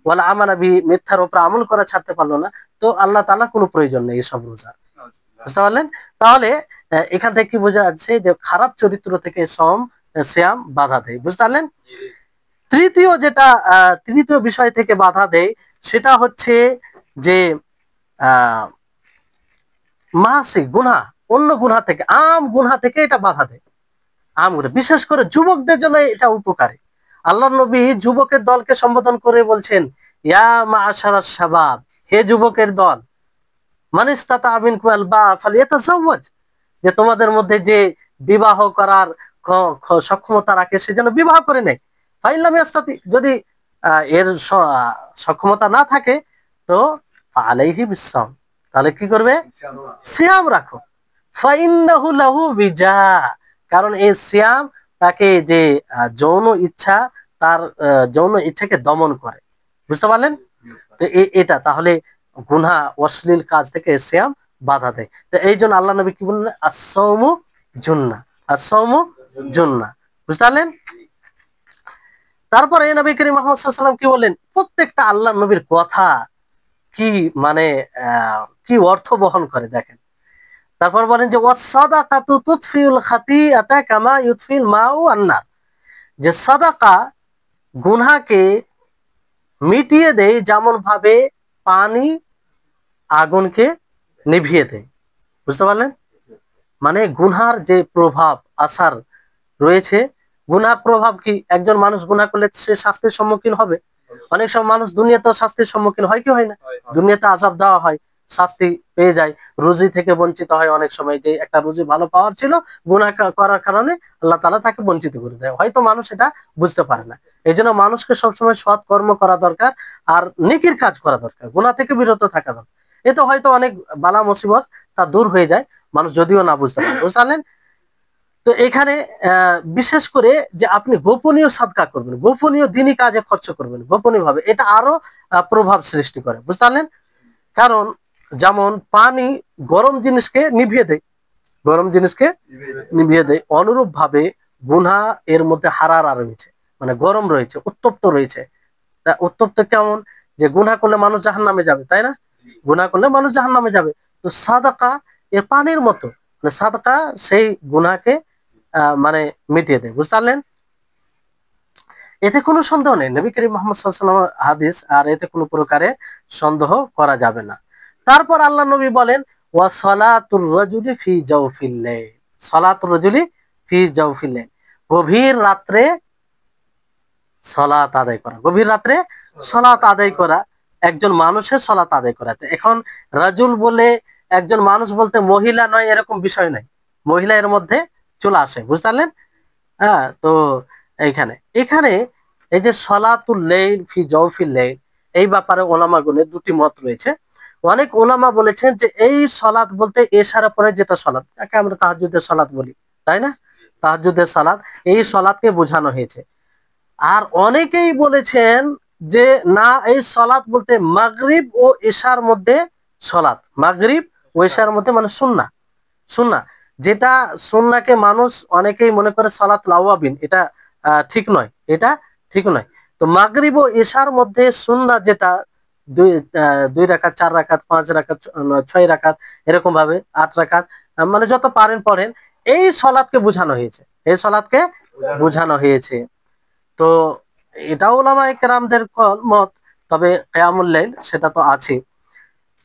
[SPEAKER 1] ওয়াল আমালা বিহি, মিথ্যার উপর আমল করা ছাড়তে পারলো না, তো আল্লাহ তাআলা কোনো প্রয়োজন নেই এসব রোজার। বুঝতে পারলেন? তাহলে এখান থেকে কি বোঝা যাচ্ছে যে খারাপ চরিত্র থেকে সিয়াম বাধা দেয়। বুঝতে পারলেন? তৃতীয় যেটা তৃতীয় বিষয় থেকে বাধা দেয়, সেটা হচ্ছে যে মাসিক গুনাহ, অন্য গুনাহ থেকে, আম গুনাহ থেকে এটা বাধা দেয়। আম গুনাহ, বিশেষ করে যুবকদের জন্য এটা উপকারী। আল্লাহর নবী যুবকের দলকে সম্বোধন করে বলছেন ইয়া মাআশারাশ শাবাব, হে যুবকের দল, মান ইসতাতা মিনকুম বা ফালিয়াতাযাওয়াজ, যে তোমাদের মধ্যে যে বিবাহ করার সক্ষমতা রাখে সে যেন বিবাহ করে নেয়। ফাইল্লাম ইয়াস্তাতি, যদি এর সক্ষমতা না থাকে তো আলাইহি বিসসাম, তাহলে কি করবে? সিয়াম রাখো। ফাইন্নাহু লাহু বিজা, কারণ এই সিয়াম তাকে যে যৌন ইচ্ছা, তার যৌন ইচ্ছাকে দমন করে। বুঝতে পারলেন? তো এটা তাহলে গুনাহ অশ্লীল কাজ থেকে সিয়াম বাধা দেয়। তো এই জন্য আল্লাহ নবী কি বললেন? আস-সাওমু জুন্নাহ, আস-সাওমু জুন্নাহ। বুঝতে পারলেন? তারপরে নবী করিম মুহাম্মদ সাল্লাল্লাহু আলাইহি ওয়াসাল্লাম কি বলেন? প্রত্যেকটা আল্লাহ নবীর কথা কি মানে কি অর্থ বহন করে দেখেন। তারপর বলেন যে ওয়াস-সাদাকাতু তুতফিউল খাতিআতা কামা ইউতফিল মাউ আন-নার, যে সাদাকা গুনাহকে মিটিয়ে দেয় যেমন ভাবে পানি আগুনকে নিভিয়ে দেয়। বুঝতে পারলেন? মানে গুনহার যে প্রভাব আসার রয়েছে, গুনার প্রভাব কি? একজন মানুষ গুনাহ করলে সে শাস্তির সম্মুখীন হবে। অনেক সময় মানুষ দুনিয়াতেও শাস্তির সম্মুখীন হয় কি হয় না? দুনিয়াতে আযাব দেওয়া হয়, শাস্তি পেয়ে যায়, রুজি থেকে বঞ্চিত হয়। অনেক সময় যে একটা রুজি ভালো পাওয়ার ছিল, গুনাহ করার কারণে আল্লাহ তাআলা তাকে বঞ্চিত করে দেয়। হয়তো মানুষ এটা বুঝতে পারে না। এই জন্য মানুষকে সবসময় সৎ কর্ম করা দরকার, আর নেকির কাজ করা দরকার, গুনাহ থেকে বিরত থাকা দরকার। এতে হয়তো অনেক বালা মুসিবত তা দূর হয়ে যায়, মানুষ যদিও না বুঝতে পারে। বুঝলেন? তো তো এখানে বিশেষ করে যে আপনি গোপনীয় সাদকা করবেন, গোপনীয় দিনী কাজে খরচ করবেন গোপনীয় ভাবে, এটা আরো প্রভাব সৃষ্টি করে, বুঝতে পারলেন? কারণ যেমন পানি গরম জিনিসকে নিভিয়ে দেয়, গরম জিনিসকে নিভিয়ে দেয়, অনুরূপ ভাবে গুনাহ এর মধ্যে হারারা রয়েছে, মানে গরম রয়েছে, উত্তপ্ত রয়েছে। তা উত্তপ্ত কেমন, যে গুনাহ করলে মানুষ জাহান্নামে যাবে, তাই না? গুনাহ করলে মানুষ জাহান্নামে যাবে। তো সাদাকা এর পানির মতো, মানে সাদাকা সেই গুনাহকে মানে মিটিয়ে দেয়, বুঝতে পারলেন? এতে কোনো সন্দেহ নেই, নবী করিম মুহাম্মদ সাল্লাল্লাহু আলাইহি ওয়াসাল্লাম হাদিস, আর এতে কোনো প্রকারে সন্দেহ করা যাবে না। তারপর আল্লাহ নবী বলেন ওয়া সালাতুর রাজুলি ফি জাওফিল লাইল, সালাতুর রাজুলি ফি জাওফিল লাইল, গভীর রাত্রে সালাত আদায় করা, গভীর রাত্রে সালাত আদায় করা, একজন মানুষের সালাত আদায় করা। এখন রাজুল বলে একজন মানুষ বলতে মহিলা নয় এরকম বিষয় নাই, মহিলা এর মধ্যে চলে আসে, বুঝতে পারলেন? হ্যাঁ, তো এইখানে এখানে এই যে সলাতুল লাইল ফি জাওফিল লাইল, এই ব্যাপারে ওলামাগণের দুটি মত রয়েছে। অনেক ওলামা বলেছেন যে এই সলাত বলতে এশার পরে যেটা সলাত, যাকে আমরা তাহাজ্জুদের সলাত বলি, তাই না? তাহাজ্জুদের সালাত, এই সলাতকে বোঝানো হয়েছে। আর অনেকেই বলেছেন যে না, এই সলাত বলতে মাগরিব ও এশার মধ্যে সলাত, মাগরিব ও এশার মধ্যে, মানে সুন্নাহ, সুন্নাহ যেটা, সুন্নাহকে মানুষ অনেকেই মনে করে সালাতুল আওয়াবিন, এটা ঠিক নয়, এটা ঠিক নয়। তো মাগরিব ও এশার মধ্যে সুন্নাহ যেটা, দুই রাকাত, 4 রাকাত, 5 রাকাত, 6 রাকাত, এরকম ভাবে 8 রাকাত, মানে যত পারেন পড়েন, এই সলাতকে বোঝানো হয়েছে, এই সলাতকে বোঝানো হয়েছে। তো এটাও ওলামায়ে কেরামদের মত, তবে কিয়ামুল লাইল সেটা তো আছে।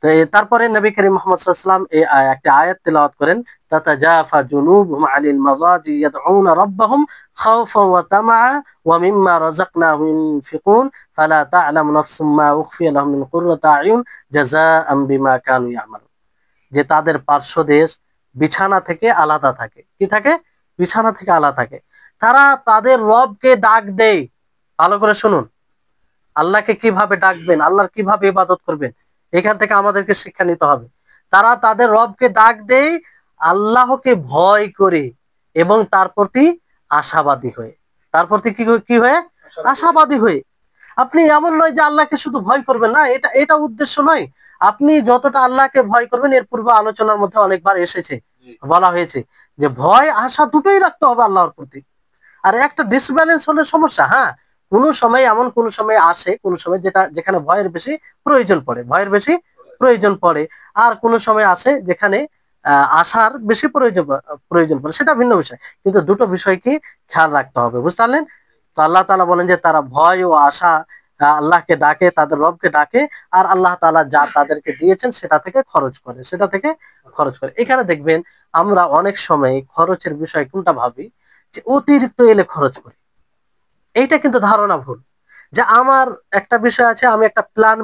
[SPEAKER 1] তো তারপরে নবী করিম মুহাম্মদ সাল্লাল্লাহু আলাইহি ওয়াসাল্লাম এই একটা আয়াত তেলাওয়াত করেন, তাতাজাফা জুনুবুহুম আনিল মাযাজি ইয়াদউনা রাব্বাহুম খাওফান ওয়া তামাআ ওয়া মিম্মা রাযাকনাহুম ইউনফিকুন ফালা তা'লামু নাফসুম মা উখফিয়া লাহুম মিন কুররাতি আ'য়ুন জাযাআম বিমা কানু ইয়ামালুন। যে তাদের পার্শ্বদেশ বিছানা থেকে আলাদা থাকে, কি থাকে? বিছানা থেকে আলাদা থাকে। তারা তাদের রবকে ডাক দেয়, ভালো করে শুনুন, আল্লাহকে কিভাবে ডাকবেন, আল্লাহর কিভাবে ইবাদত করবেন, এখান থেকে আমাদেরকে শিক্ষা নিতে হবে। তারা তাদের রবকে ডাক দেয় আল্লাহকে ভয় করে এবং তার প্রতি আশাবাদী হয়ে, তার প্রতি কি হয়ে? আশাবাদী হয়ে। আপনি এমন নয় যে আল্লাহকে শুধু ভয় করবেন, না, এটা এটা উদ্দেশ্য নয়। আপনি যতটা আল্লাহকে ভয় করবেন, এর পূর্বে আলোচনার মধ্যে অনেকবার এসেছে, বলা হয়েছে যে ভয় আশা দুটোই রাখতে হবে আল্লাহর প্রতি। আর একটা ডিসব্যালেন্স হলে সমস্যা। হ্যাঁ, কোনো সময় এমন কোন সময় আসে, কোন সময় যেটা, যেখানে ভয়ের বেশি প্রয়োজন পড়ে, ভয়ের বেশি প্রয়োজন পড়ে, আর কোন সময় আসে যেখানে আশার বেশি প্রয়োজন পড়ে, সেটা ভিন্ন বিষয়। কিন্তু দুটো বিষয়কে খেয়াল রাখতে হবে, বুঝতে পারলেন? তো আল্লাহ তাআলা বলেন যে তারা ভয় ও আশা আল্লাহকে ডাকে, তাদের রবকে ডাকে, আর আল্লাহ তাআলা যা তাদেরকে দিয়েছেন সেটা থেকে খরচ করে, সেটা থেকে খরচ করে। এখানে দেখবেন আমরা অনেক সময় খরচের বিষয় কোনটা ভাবি, যে অতিরিক্ত এলে খরচ করি। এইটা কিন্তু ধারণা ভুল। যে আমার একটা বিষয় আছে, আমি একটা প্ল্যান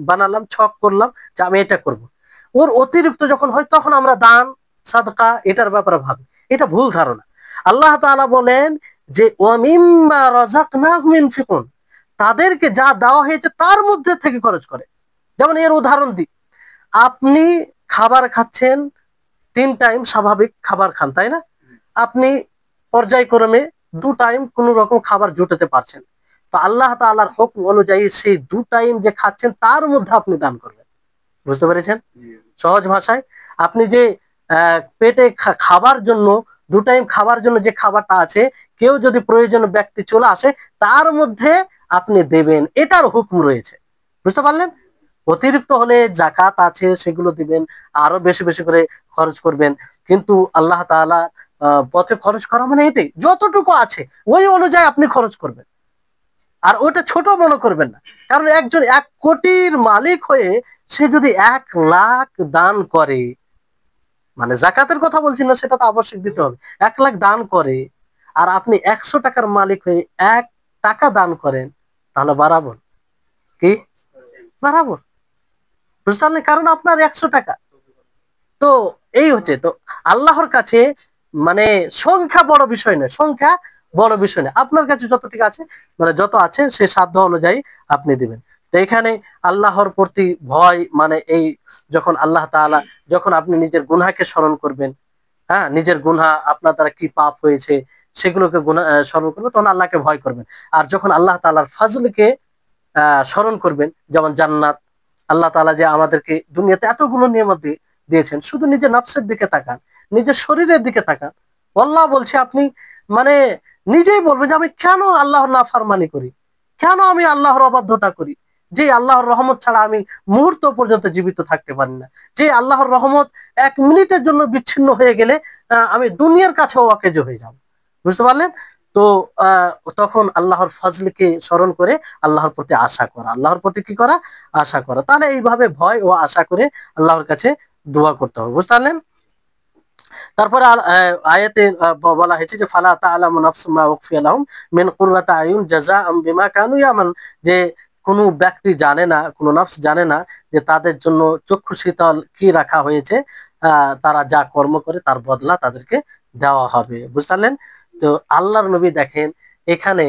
[SPEAKER 1] বানালাম, ছক করলাম যে আমি এটা করব, ওর অতিরিক্ত যখন হয় তখন আমরা দান সাদকা এটার ব্যাপারে ভাবি, এটা ভুল ধারণা। আল্লাহ তাআলা বলেন যে ওয়ামিম্মা রাযাকনাহুম ইউনফিকুন, তাদেরকে যা দেওয়া হয়েছে তার মধ্যে থেকে খরচ করে। যেমন এর উদাহরণ দিই, আপনি খাবার খাচ্ছেন, 3 টাইম স্বাভাবিক খাবার খান, তাই না? আপনি পর্যায়ক্রমে 2 টাইম কোন রকম খাবার জুটাতে পারছেন, তো আল্লাহ তাআলার হুকুম অনুযায়ী সেই 2 টাইম যে খাচ্ছেন তার মধ্যে আপনি দান করবেন। বুঝতে পেরেছেন? সহজ ভাষায়, আপনি যে পেটে খাবার জন্য, 2 টাইম খাবার জন্য যে খাবারটা আছে, কেউ যদি প্রয়োজনীয় ব্যক্তি চলে আসে তার মধ্যে আপনি দেবেন, এটার হুকুম রয়েছে। বুঝতে পারলেন? অতিরিক্ত হলে যাকাত আছে, সেগুলো দিবেন, আরো বেশি বেশি করে খরচ করবেন। কিন্তু আল্লাহ তাআলা পথে খরচ করা মানে এটাই, যতটুকু আছে ওই অনুযায়ী আপনি খরচ করবেন, আর ওটা ছোট মনে করবেন না। কারণ একজন 1 কোটির মালিক হয়ে সে যদি 1 লাখ দান করে, মানে যাকাতের কথা বলছি না, সেটা তো আবশ্যক দিতে হবে, 1 লাখ দান করে, আর আপনি 100 টাকার মালিক হয়ে 1 টাকা দান করেন, তাহলে বাড়াবো কি? বাড়াবো, বুঝতে পারলেন? কারণ আপনার 100 টাকা। তো এই হচ্ছে, তো আল্লাহর কাছে মানে সংখ্যা বড় বিষয় নয়, সংখ্যা বড় বিষয় নয়, আপনার কাছে যত ঠিক আছে, মানে যত আছে সে সাধ্য অনুযায়ী আপনি দিবেন। তো এখানে আল্লাহর প্রতি ভয় মানে এই, যখন আল্লাহ তাআলা, যখন আপনি নিজের গুনাহকে স্মরণ করবেন, হ্যাঁ, নিজের গুনাহ, আপনার দ্বারা কি পাপ হয়েছে সেগুলোকে গুনাহ স্মরণ করবেন, তখন আল্লাহকে ভয় করবেন। আর যখন আল্লাহ তাআলার ফজলকে স্মরণ করবেন, যেমন জান্নাত, আল্লাহ তাআলা যে আমাদেরকে দুনিয়াতে এতগুলো নিয়ামত দিয়েছেন, শুধু নিজের নফসের দিকে তাকান, নিজের শরীরের দিকে তাকান। আল্লাহ বলছে, আপনি মানে নিজেই বলবেন যে আমি কেন আল্লাহর নাফরমানি করি, কেন আমি আল্লাহর অবাধ্যতা করি, যে আল্লাহর রহমত ছাড়া আমি মুহূর্ত পর্যন্ত জীবিত থাকতে পারি না, যে আল্লাহর রহমত 1 মিনিটের জন্য বিচ্ছিন্ন হয়ে গেলে আমি দুনিয়ার কাছেও অকেজো হয়ে যাব। বুঝতে পারলেন? তো তখন আল্লাহর ফজলকে স্মরণ করে আল্লাহর প্রতি আশা করা, আল্লাহর প্রতি কি করা, আশা করা। তাহলে এইভাবে ভয় ও আশা করে আল্লাহর কাছে দোয়া করতে হবে। বুঝতে পারলেন? তারপরে আয়াতে বলা হয়েছে যে ফালা তাআলামু নাফসুম মা উখফিয়া লাহুম মিন কুররাতি আয়ুন জাযাআম বিমা কানু ইয়ামান, যে কোনো ব্যক্তি জানে না, কোনো নফস জানে না যে তাদের জন্য চক্ষু শীতল কি রাখা হয়েছে, তারা যা কর্ম করে তার বদলা তাদেরকে দেওয়া হবে। বুঝতে পারলেন? তো আল্লাহর নবী দেখেন, এখানে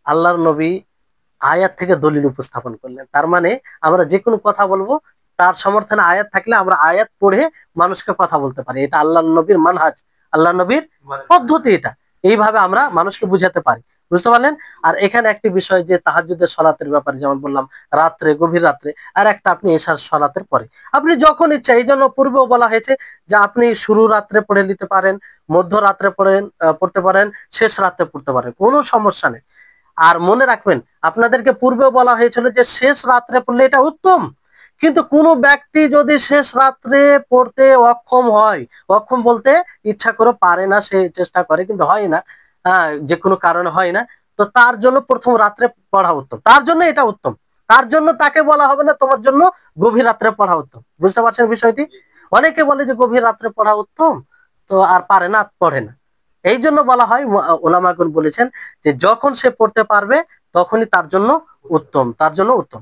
[SPEAKER 1] আল্লাহর নবী আয়াত থেকে দলিল উপস্থাপন করলেন। তার মানে আমরা যে কোনো কথা বলবো, তার সমর্থনে আয়াত থাকলে আমরা আয়াত পড়ে মানুষকে কথা বলতে পারি। এটা আল্লাহ নবীর মানহাজ, আল্লাহ নবীর পদ্ধতি। এটা এইভাবে আমরা মানুষকে বুঝাতে পারি। বুঝতে পারলেন? আর এখানে একটি বিষয় যে তাহাজ্জুদের সালাতের ব্যাপারে, যেমন বললাম রাত্রে, গভীর রাত্রে, আর একটা আপনি এশার সালাতের পরে, আপনি যখন ইচ্ছা। এই জন্য পূর্বেও বলা হয়েছে যে আপনি শুরু রাত্রে পড়ে নিতে পারেন, মধ্য রাত্রে পড়তে পারেন, শেষ রাত্রে পড়তে পারেন, কোনো সমস্যা নেই। আর মনে রাখবেন, আপনাদেরকে পূর্বে বলা হয়েছিল যে শেষ রাত্রে পড়লে এটা উত্তম। কিন্তু কোনো ব্যক্তি যদি শেষ রাত্রে পড়তে অক্ষম হয়, অক্ষম বলতে ইচ্ছা করে পারে না, সে চেষ্টা করে কিন্তু হয় না, যে কোনো কারণে হয় না, তো তার জন্য প্রথম রাত্রে পড়া উত্তম, তার জন্য এটা উত্তম। তার জন্য তাকে বলা হবে না তোমার জন্য গভীর রাত্রে পড়া উত্তম। বুঝতে পারছেন বিষয়টি? অনেকে বলে যে গভীর রাত্রে পড়া উত্তম, তো আর পারে না, পড়ে না। এই জন্য বলা হয়, ওলামাগণ বলেছেন যে যখন সে পড়তে পারবে তখনই তার জন্য উত্তম, তার জন্য উত্তম।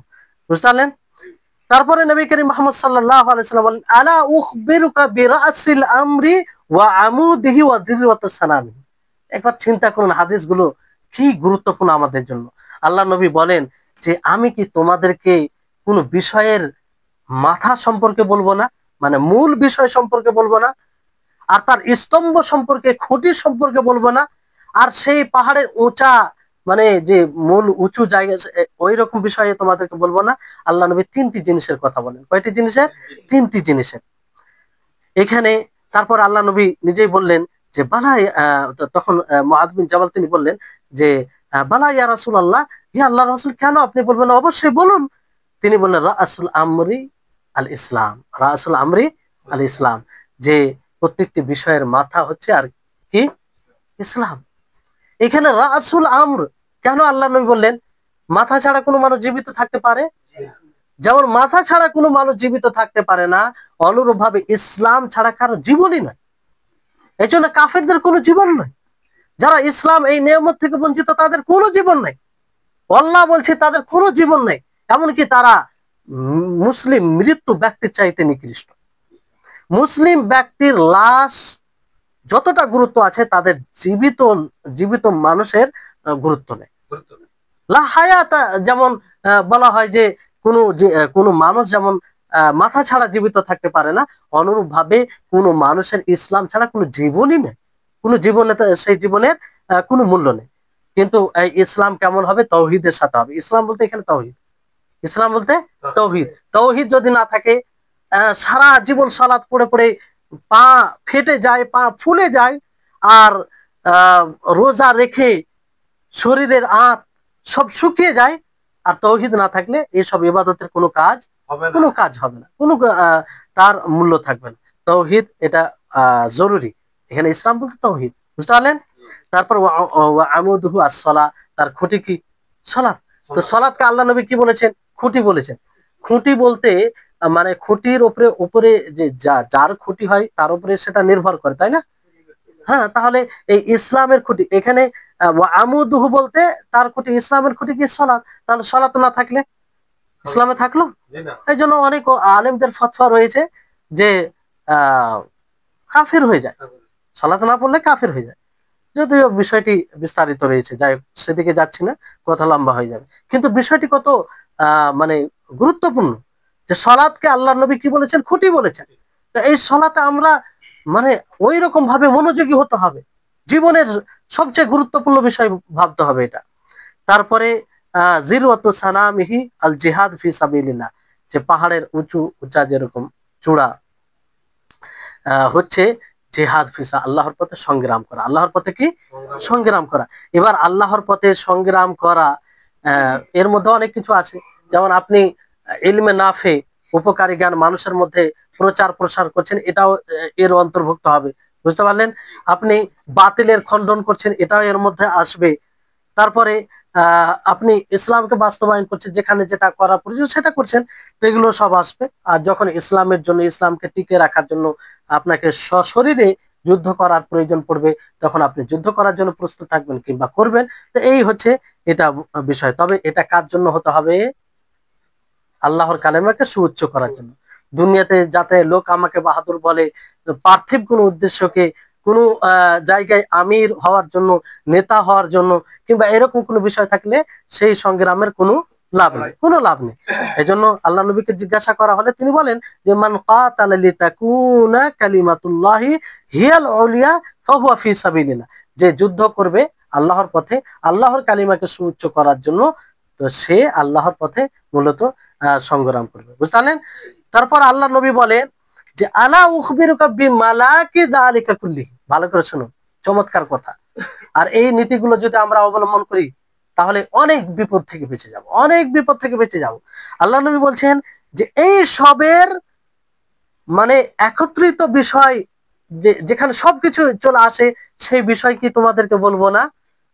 [SPEAKER 1] বুঝতে পারলেন? তারপরে নবী করিম মুহাম্মদ সাল্লাল্লাহু আলাইহি ওয়াসাল্লাম বলেন, আলা উখবিরুকা বিরাসিল আমরি ওয়া আমুদিহি ওয়া দিরওয়াতুস সানামি। একবার চিন্তা করুন হাদিসগুলো কি গুরুত্বপূর্ণ আমাদের জন্য। আল্লাহ নবী বলেন যে আমি কি তোমাদেরকে কোন বিষয়ের মাথা সম্পর্কে বলবো না, মানে মূল বিষয় সম্পর্কে বলবো না, আর তার স্তম্ভ সম্পর্কে, খুঁটি সম্পর্কে বলবো না, আর সেই পাহাড়ের উঁচা, মানে যে মূল উঁচু জায়গা, ওই রকম বিষয়ে তোমাদেরকে বলবো না। আল্লাহ নবী 3টি জিনিসের কথা বলেন। কয়টি জিনিসের? 3টি জিনিসের। এখানে তারপর আল্লাহ নবী নিজেই বললেন যে বালা, তখন মুআয বিন জাবাল তিনি বললেন যে বালা ইয়া রাসূলুল্লাহ, হে আল্লাহর রাসূল, কেন আপনি বলবেন? অবশ্যই বলুন। তিনি বললেন রাসুল আমরি আল ইসলাম, রাসুল আমরি আল ইসলাম, যে প্রত্যেকটি বিষয়ের মাথা হচ্ছে আর কি, ইসলাম। এখানে রাসুল আমর কেন আল্লাহ নবী বললেন? মাথা ছাড়া কোনো মানুষ জীবিত থাকতে পারে? যেমন মাথা ছাড়া কোনো মানুষ জীবিত থাকতে পারে না, অনুরূপ ভাবে ইসলাম ছাড়া কারো জীবনই নয়। এই জন্য কাফেরদের কোনো জীবন নয়, যারা ইসলাম এই নিয়ামত থেকে বঞ্চিত তাদের কোনো জীবন নাই। আল্লাহ বলছে তাদের কোনো জীবন নেই, এমনকি তারা মুসলিম মৃত্যু ব্যক্তির চাইতে নিকৃষ্ট। মুসলিম ব্যক্তির লাশ যতটা গুরুত্ব আছে তাদের জীবিত জীবিত মানুষের গুরুত্ব নেই। লা হায়াতা, যেমন বলা হয় যে কোনো মানুষ যেমন মাথা ছাড়া জীবিত থাকতে পারে না, অনুরূপ ভাবে কোনো মানুষের ইসলাম ছাড়া কোনো জীবনই নেই, কোনো জীবনে সেই জীবনের কোনো মূল্য নেই। কিন্তু এই ইসলাম কেমন হবে? তৌহিদের সাথে হবে। ইসলাম বলতে এখানে তৌহিদ, ইসলাম বলতে তৌহিদ। তৌহিদ যদি না থাকে, সারা জীবন সালাত পড়ে পড়ে পা ফেটে যায়, পা ফুলে যায়, আর রোজা রেখে শরীরের আঁত সব শুকিয়ে যায়, আর তৌহিদ না থাকলে এসব ইবাদতের কোনো কাজ কোনো কাজ হবে না, কোনো তার মূল্য থাকবে না। তৌহিদ এটা জরুরি। এখানে ইসলাম বলতে তৌহিদ। বুঝতে পারলেন? তারপর আমুদুহু আস-সালাহ, তার খুঁটি কি? সালাত। তো সালাতকে আল্লাহ নবী কি বলেছেন? খুঁটি বলেছেন। খুঁটি বলতে মানে খুঁটির উপরে উপরে যে যার খুঁটি হয় তার উপরে সেটা নির্ভর করে, তাই না? হ্যাঁ, তাহলে এই ইসলামের খুঁটি এখানে আমুদুহু বলতে তার খুঁটি, ইসলামের খুঁটি কি? সালাত। তাহলে সালাত না থাকলে ইসলামে থাকলো? এই জন্য অনেক আলেমদের ফতোয়া রয়েছে যে কাফের হয়ে যায়, সালাত না পড়লে কাফের হয়ে যায়। যদিও বিষয়টি বিস্তারিত রয়েছে, যাই সেদিকে যাচ্ছি না, কথা লম্বা হয়ে যাবে। কিন্তু বিষয়টি কত মানে গুরুত্বপূর্ণ, যে সালাতকে আল্লাহ নবী কি বলেছেন? খুঁটি বলেছেন। তো এই সালাতে আমরা মানে ওই রকম ভাবে মনোযোগী হতে হবে, জীবনের সবচেয়ে গুরুত্বপূর্ণ বিষয় ভাবতে হবে এটা। তারপরে জিরওয়াতু সানামিহি আল জিহাদ ফি সাবিলিল্লাহ, যে পাহাড়ের উঁচু উঁচা যেরকম চূড়া হচ্ছে জেহাদ ফিসা, আল্লাহর পথে সংগ্রাম করা। আল্লাহর পথে কি সংগ্রাম করা। এবার আল্লাহর পথে সংগ্রাম করা এর মধ্যে অনেক কিছু আছে, যেমন আপনি ইলমে নাফে, উপকারী জ্ঞান মানুষের মধ্যে প্রচার প্রসার করছেন, এটাও এর অন্তর্ভুক্ত হবে, বুঝতে পারলেন? আপনি বাতিলের খণ্ডন করছেন, এটাও এর মধ্যে আসবে। তারপরে আপনি ইসলামকে বাস্তবায়ন করছেন, যেখানে যেটা করা প্রয়োজন সেটা করছেন, তো এগুলো সব আসবে। আর যখন ইসলামের জন্য, ইসলামকে টিকে রাখার জন্য আপনাকে সশরীরে যুদ্ধ করার প্রয়োজন পড়বে, তখন আপনি যুদ্ধ করার জন্য প্রস্তুত থাকবেন কিংবা করবেন। তো এই হচ্ছে এটা বিষয়। তবে এটা কার জন্য হতে হবে? আল্লাহর কালেমাকে সুউচ্চ করার জন্য। দুনিয়াতে যাতে লোক আমাকে বাহাদুর বলে, পার্থিব কোনো উদ্দেশ্যকে, কোনো জায়গায় আমির হওয়ার জন্য, নেতা হওয়ার জন্য, কিংবা এরকম কোনো বিষয় থাকলে সেই সংগ্রামের কোনো লাভ নেই, কোনো লাভ নেই। এই জন্য আল্লাহ নবীকে জিজ্ঞাসা করা হলে তিনি বলেন যে মান কাতালা লিতাকুনা কালিমাতুল্লাহি হিয়াল উলিয়া ফাহুয়া ফি সাবিলিল্লাহ, যে যুদ্ধ করবে আল্লাহর পথে, আল্লাহর কালিমাকে সুউচ্চ করার জন্য, তো সে আল্লাহর পথে মূলত সংগ্রাম করবে, বুঝতে পারলেন? তারপর আল্লাহ নবী বলেন যে আলা উখবিরুকা বিমালাকি যালিকা কুল্লিহি, ভালো করে শুনুন, চমৎকার কথা। আর এই নীতিগুলো যদি আমরা অবলম্বন করি তাহলে অনেক বিপদ থেকে বেঁচে যাব, অনেক বিপদ থেকে বেঁচে যাব। আল্লাহ নবী বলছেন যে এই সবের মানে একত্রিত বিষয়, যেখানে সবকিছু চলে আসে, সেই বিষয় কি তোমাদেরকে বলবো না?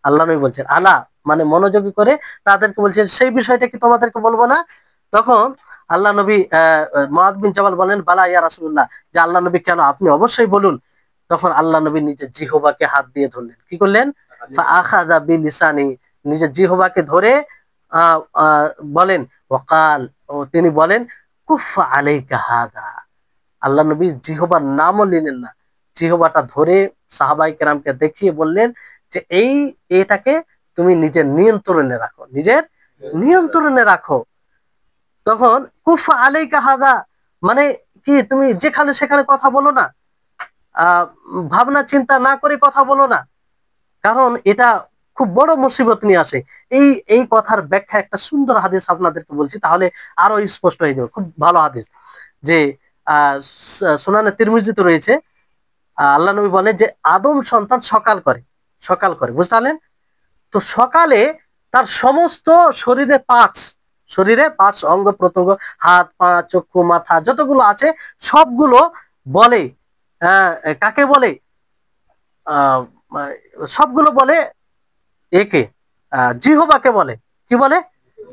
[SPEAKER 1] আল্লাহ নবী বলছেন আলা, মানে মনোযোগী করে তাদেরকে বলছেন সেই বিষয়টা কি তোমাদেরকে বলবো না? তখন আল্লাহ নবী মুআয বিন জাবাল বলেন বালা ইয়া রাসূলুল্লাহ, যে আল্লাহ নবী কেন, আপনি অবশ্যই বলুন। তখন আল্লাহ নবী নিজের জিহ্বাকে হাত দিয়ে ধরলেন, কি করলেন? ফাআখাযা বিলিসানি, নিজের জিহ্বাকে ধরে আহ আহ বলেন ওয়াকাল, ও তিনি বলেন কুফা আলাইকা হাদা। আল্লাহ নবী জিহ্বার নামও নিলেন না, জিহ্বাটা ধরে সাহাবাই কেরামকে দেখিয়ে বললেন যে এটাকে তুমি নিজের নিয়ন্ত্রণে রাখো, নিজের নিয়ন্ত্রণে রাখো। তখন কুফা আলাইকা হাদা, মানে কি, তুমি যেখানে সেখানে কথা বলো না, আহ ভাবনা চিন্তা না করে কথা বলো না, কারণ এটা খুব বড় মুসিবত নিয়ে আসে। এই এই কথার ব্যাখ্যা একটা সুন্দর হাদিস আপনাদেরকে বলছি, তাহলে আরো স্পষ্ট হয়ে যাবে। খুব ভালো হাদিস, যে সুনানে তিরমিজিতে রয়েছে। আল্লাহ নবী বলেন যে আদম সন্তান সকাল করে, সকাল করে, বুঝতে পারলেন? তো সকালে তার সমস্ত শরীরের পার্টস অঙ্গ প্রত্যঙ্গ, হাত পা চক্ষু মাথা যতগুলো আছে সবগুলো বলে, কাকে বলে? আহ সবগুলো বলে একে, জিহ্বাকে বলে। কি বলে?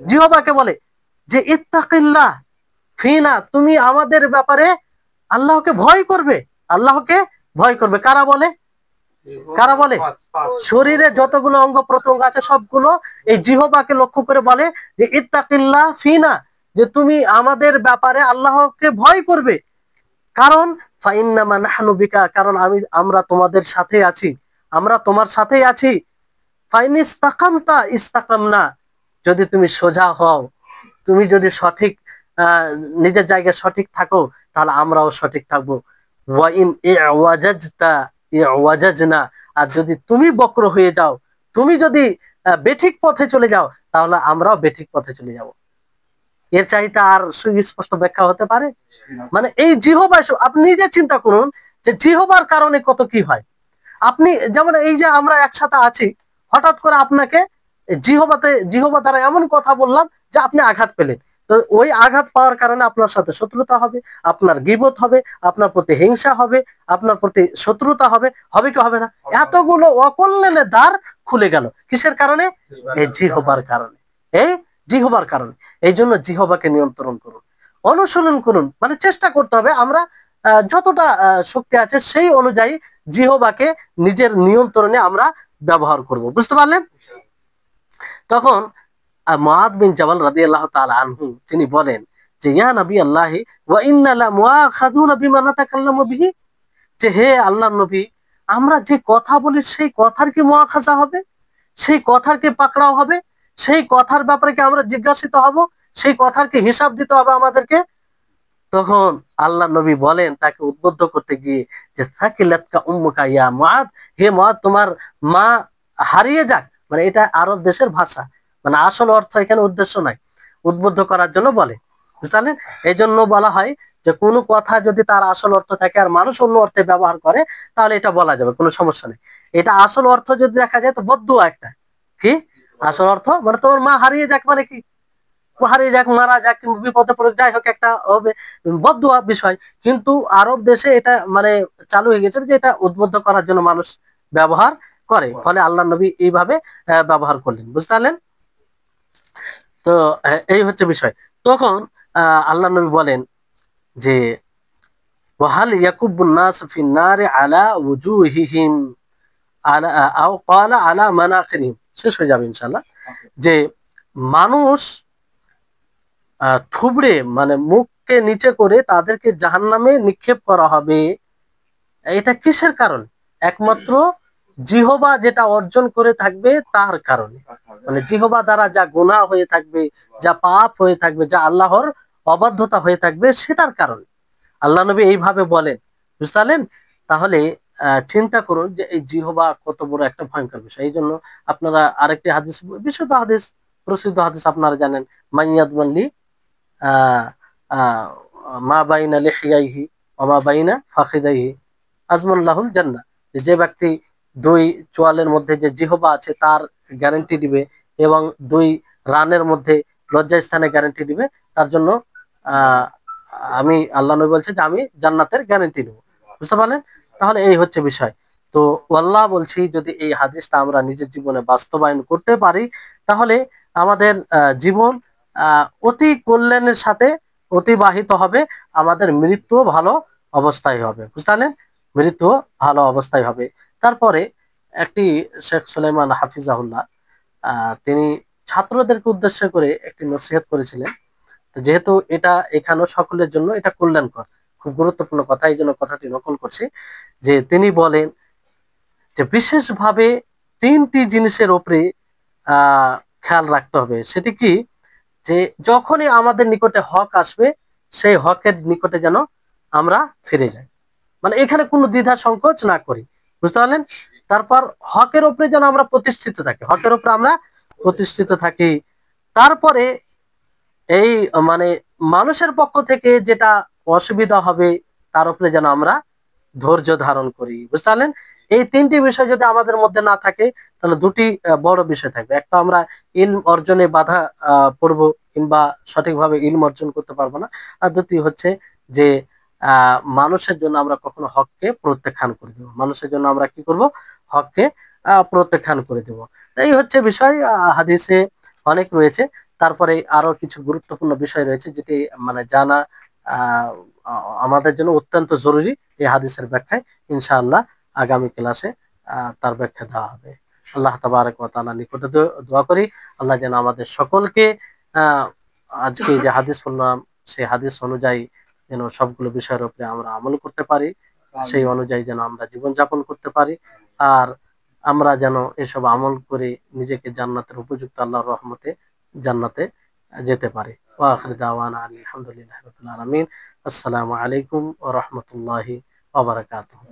[SPEAKER 1] জিহ্বাকে বলে যে ইত্তাকিল্লাহ ফিনা, তুমি আমাদের ব্যাপারে আল্লাহকে ভয় করবে, আল্লাহকে ভয় করবে। কারা বলে? কারা বলে? শরীরে যতগুলো অঙ্গ প্রত্যঙ্গ আছে সবগুলো এই জিহ্বাকে লক্ষ্য করে বলে যে ইত্তাকিল্লাহ ফিনা, যে তুমি আমাদের ব্যাপারে আল্লাহকে ভয় করবে। কারণ ফাইন্নামা নাহনু বিকা, কারণ আমরা তোমাদের সাথে আছি, আমরা তোমার সাথেই আছি। ফাইন ইস্তাকামতা ইস্তাকামনা, যদি তুমি সোজা হও, তুমি যদি সঠিক নিজের জায়গায় সঠিক থাকো, তাহলে আমরাও সঠিক থাকবো। ওয়াইন ইওয়াজাজতা ইওয়াজাজনা, আর যদি তুমি বক্র হয়ে যাও, তুমি যদি বেঠিক পথে চলে যাও, তাহলে আমরাও বেঠিক পথে চলে যাব। এর চাইতে আর সুস্পষ্ট ব্যাখ্যা হতে পারে? মানে এই জিহ্বা, আপনি নিজে চিন্তা করুন যে জিহ্বার কারণে কত কি হয়। আপনি যেমন এই যে আমরা একসাথে আছি, হঠাৎ করে আপনাকে জিহ্বা দ্বারা এমন কথা বললাম যে আপনি আঘাত পেলেন, তো ওই আঘাত পাওয়ার কারণে আপনার সাথে শত্রুতা হবে, আপনার গীবত হবে, আপনার প্রতি হিংসা হবে, আপনার প্রতি শত্রুতা হবে, হবে কি হবে না? এতগুলো অকল্যাণের দ্বার খুলে গেল কিসের কারণে? এই জিহ্বার কারণে, এই জিহ্বার কারণে। এই জন্য জিহ্বাকে নিয়ন্ত্রণ করুন, অনুশীলন করুন, মানে চেষ্টা করতে হবে আমরা যতটা শক্তি আছে সেই অনুযায়ী জিহ্বাকে নিজের নিয়ন্ত্রণে আমরা ব্যবহার করব, বুঝতে পারলেন? তখন মুআয বিন জাবাল রাদিয়াল্লাহু তাআলা আনহু তিনি বলেন যে ইয়া নবী আল্লাহ ওয়া ইন্না লা মুআখাযুনা বিমা নাতাকাল্লামু বিহি, যে হে আল্লাহর নবী, আমরা যে কথা বলি সেই কথার কি মুআখাযা হবে, সেই কথার কি পাকড়াও হবে, সেই কথার ব্যাপারে কি আমরা জিজ্ঞাসিত হব, সেই কথার কি হিসাব দিতে হবে আমাদেরকে? তখন আল্লাহ নবী বলেন তাকে উদ্বুদ্ধ করতে গিয়ে যে সাকিলাতকা উম্মুকা ইয়া মুআদ, হে মুআদ তোমার মা হারিয়ে যাক। মানে এটা আরব দেশের ভাষা, মানে আসল অর্থ এখানে উদ্দেশ্য নাই, উদ্বুদ্ধ করার জন্য বলে, বুঝলেন? এই জন্য বলা হয় যে কোনো কথা যদি তার আসল অর্থ থাকে আর মানুষ অন্য অর্থে ব্যবহার করে তাহলে এটা বলা যাবে, কোনো সমস্যা নেই। এটা আসল অর্থ যদি দেখা যায় তো বদদুয়া একটা। কি আসল অর্থ? মানে তোমার মা হারিয়ে যাক, মানে কি ও হারিয়ে যাক, মারা যাক, কিংবা বিপদে পড়ে, যাই হোক একটা হবে বদদুয়া বিষয়। কিন্তু আরব দেশে এটা মানে চালু হয়ে গেছে যে এটা উদ্বুদ্ধ করার জন্য মানুষ ব্যবহার করে, ফলে আল্লাহ নবী এইভাবে ব্যবহার করলেন, বুঝতে পারলেন? তো এই হচ্ছে বিষয়। তখন আল্লাহ নবী বলেন যে ওয়াহাল ইয়াকুবুন নাস ফিন নারি আলা উজুহিহিম আলা আও ক্বালা আলা মানাখিরিহিম, শেষ হয়ে যাবে ইনশাআল্লাহ। যে মানুষ থুবড়ে মানে মুখকে নিচে করে তাদেরকে জাহান্নামে নিক্ষেপ করা হবে। এটা কিসের কারণ? একমাত্র জিহবা যেটা অর্জন করে থাকবে তার কারণে, মানে জিহবা দ্বারা যা গুনাহ হয়ে থাকবে, যা পাপ হয়ে থাকবে, যা আল্লাহর অবাধ্যতা হয়ে থাকবে, সেটার কারণে আল্লাহ নবী এইভাবে বলেন, বুঝতে পারলেন? তাহলে চিন্তা করুন যে এই জিহবা কত বড় একটা ভয়ঙ্কর বিষয়। এই জন্য আপনারা আরেকটি হাদিস, বিশুদ্ধ হাদিস, প্রসিদ্ধ হাদিস আপনারা জানেন, মাইয়াদ মাল্লি আহ আহ মা বাইনা লিহিয়াইহি ওয়া মা বাইনা ফাখিদাইহি আজমাল্লাহুল জান্নাহ, যে ব্যক্তি দুই চোয়ালের মধ্যে যে জিহবা আছে তার গ্যারান্টি দিবে, এবং দুই রানের মধ্যে লজ্জাস্থানে গ্যারান্টি দিবে, তার জন্য আহ আমি আল্লাহ নবী বলছে যে আমি জান্নাতের গ্যারান্টি দেবো, বুঝতে পারলেন? তাহলে এই হচ্ছে বিষয়। তো আল্লাহ বলছি যদি এই হাদিসটা আমরা নিজের জীবনে বাস্তবায়ন করতে পারি তাহলে আমাদের জীবন অতি কল্যাণের সাথে অতিবাহিত হবে, আমাদের মৃত্যু ভালো অবস্থায় হবে, বুঝতে পারলেন? মৃত্যু ভালো অবস্থায় হবে। তারপরে একটি শেখ সুলাইমান হাফিজাহুল্লাহ তিনি ছাত্রদেরকে উদ্দেশ্য করে একটি নসিহত করেছিলেন। তো যেহেতু এটা এখানেও সকলের জন্য এটা কল্যাণকর, খুব গুরুত্বপূর্ণ কথা, এই জন্য কথাটি নকল করছি। যে তিনি বলেন যে বিশেষভাবে তিনটি জিনিসের উপরে খেয়াল রাখতে হবে। সেটি কি? যে যখনই আমাদের নিকটে হক আসবে সেই হকের নিকটে যেন আমরা ফিরে যাই, মানে এখানে কোনো দ্বিধা সংকোচ না করি, বুঝতে পারলেন? তারপর হকের উপরে যেন আমরা প্রতিষ্ঠিত থাকি, হকের উপরে আমরা প্রতিষ্ঠিত থাকি। তারপরে এই মানে মানুষের পক্ষ থেকে যেটা অসুবিধা হবে তার উপরে যেন আমরা ধৈর্য ধারণ করি, বুঝতে পারলেন? এই তিনটি বিষয় যদি আমাদের মধ্যে না থাকে তাহলে দুটি বড় বিষয় থাকবে। একটা আমরা ইলম অর্জনে বাধা পড়বো, কিংবা সঠিকভাবে ইলম অর্জন করতে পারবো না। আর দ্বিতীয় হচ্ছে যে মানুষের জন্য আমরা কখনো হককে প্রত্যাখ্যান করে দেবো, মানুষের জন্য আমরা কি করব? হককে প্রত্যাখ্যান করে দেব। এই হচ্ছে বিষয়। হাদিসে অনেক রয়েছে, তারপরে আরো কিছু গুরুত্বপূর্ণ বিষয় রয়েছে যেটি মানে জানা আহ আমাদের জন্য অত্যন্ত জরুরি। এই হাদিসের ব্যাখ্যায় ইনশাআল্লাহ আগামী ক্লাসে তার ব্যাখ্যা দেওয়া হবে। আল্লাহ তাবারক ওয়া তাআলা নিকটে দোয়া করি আল্লাহ যেন আমাদের সকলকে আহ আজকে যে হাদিস পড়লাম সেই হাদিস অনুযায়ী যেন সবগুলো বিষয়ের উপরে আমরা আমল করতে পারি, সেই অনুযায়ী যেন আমরা জীবন যাপন করতে পারি, আর আমরা যেন এসব আমল করে নিজেকে জান্নাতের উপযুক্ত আল্লাহর রহমতে জান্নাতে যেতে পারি। ওয়া আখির দাওয়ানা আলহামদুলিল্লাহি রাব্বিল আলামিন। আসসালামু আলাইকুম ওয়া রাহমাতুল্লাহি ওয়া বারাকাতুহু।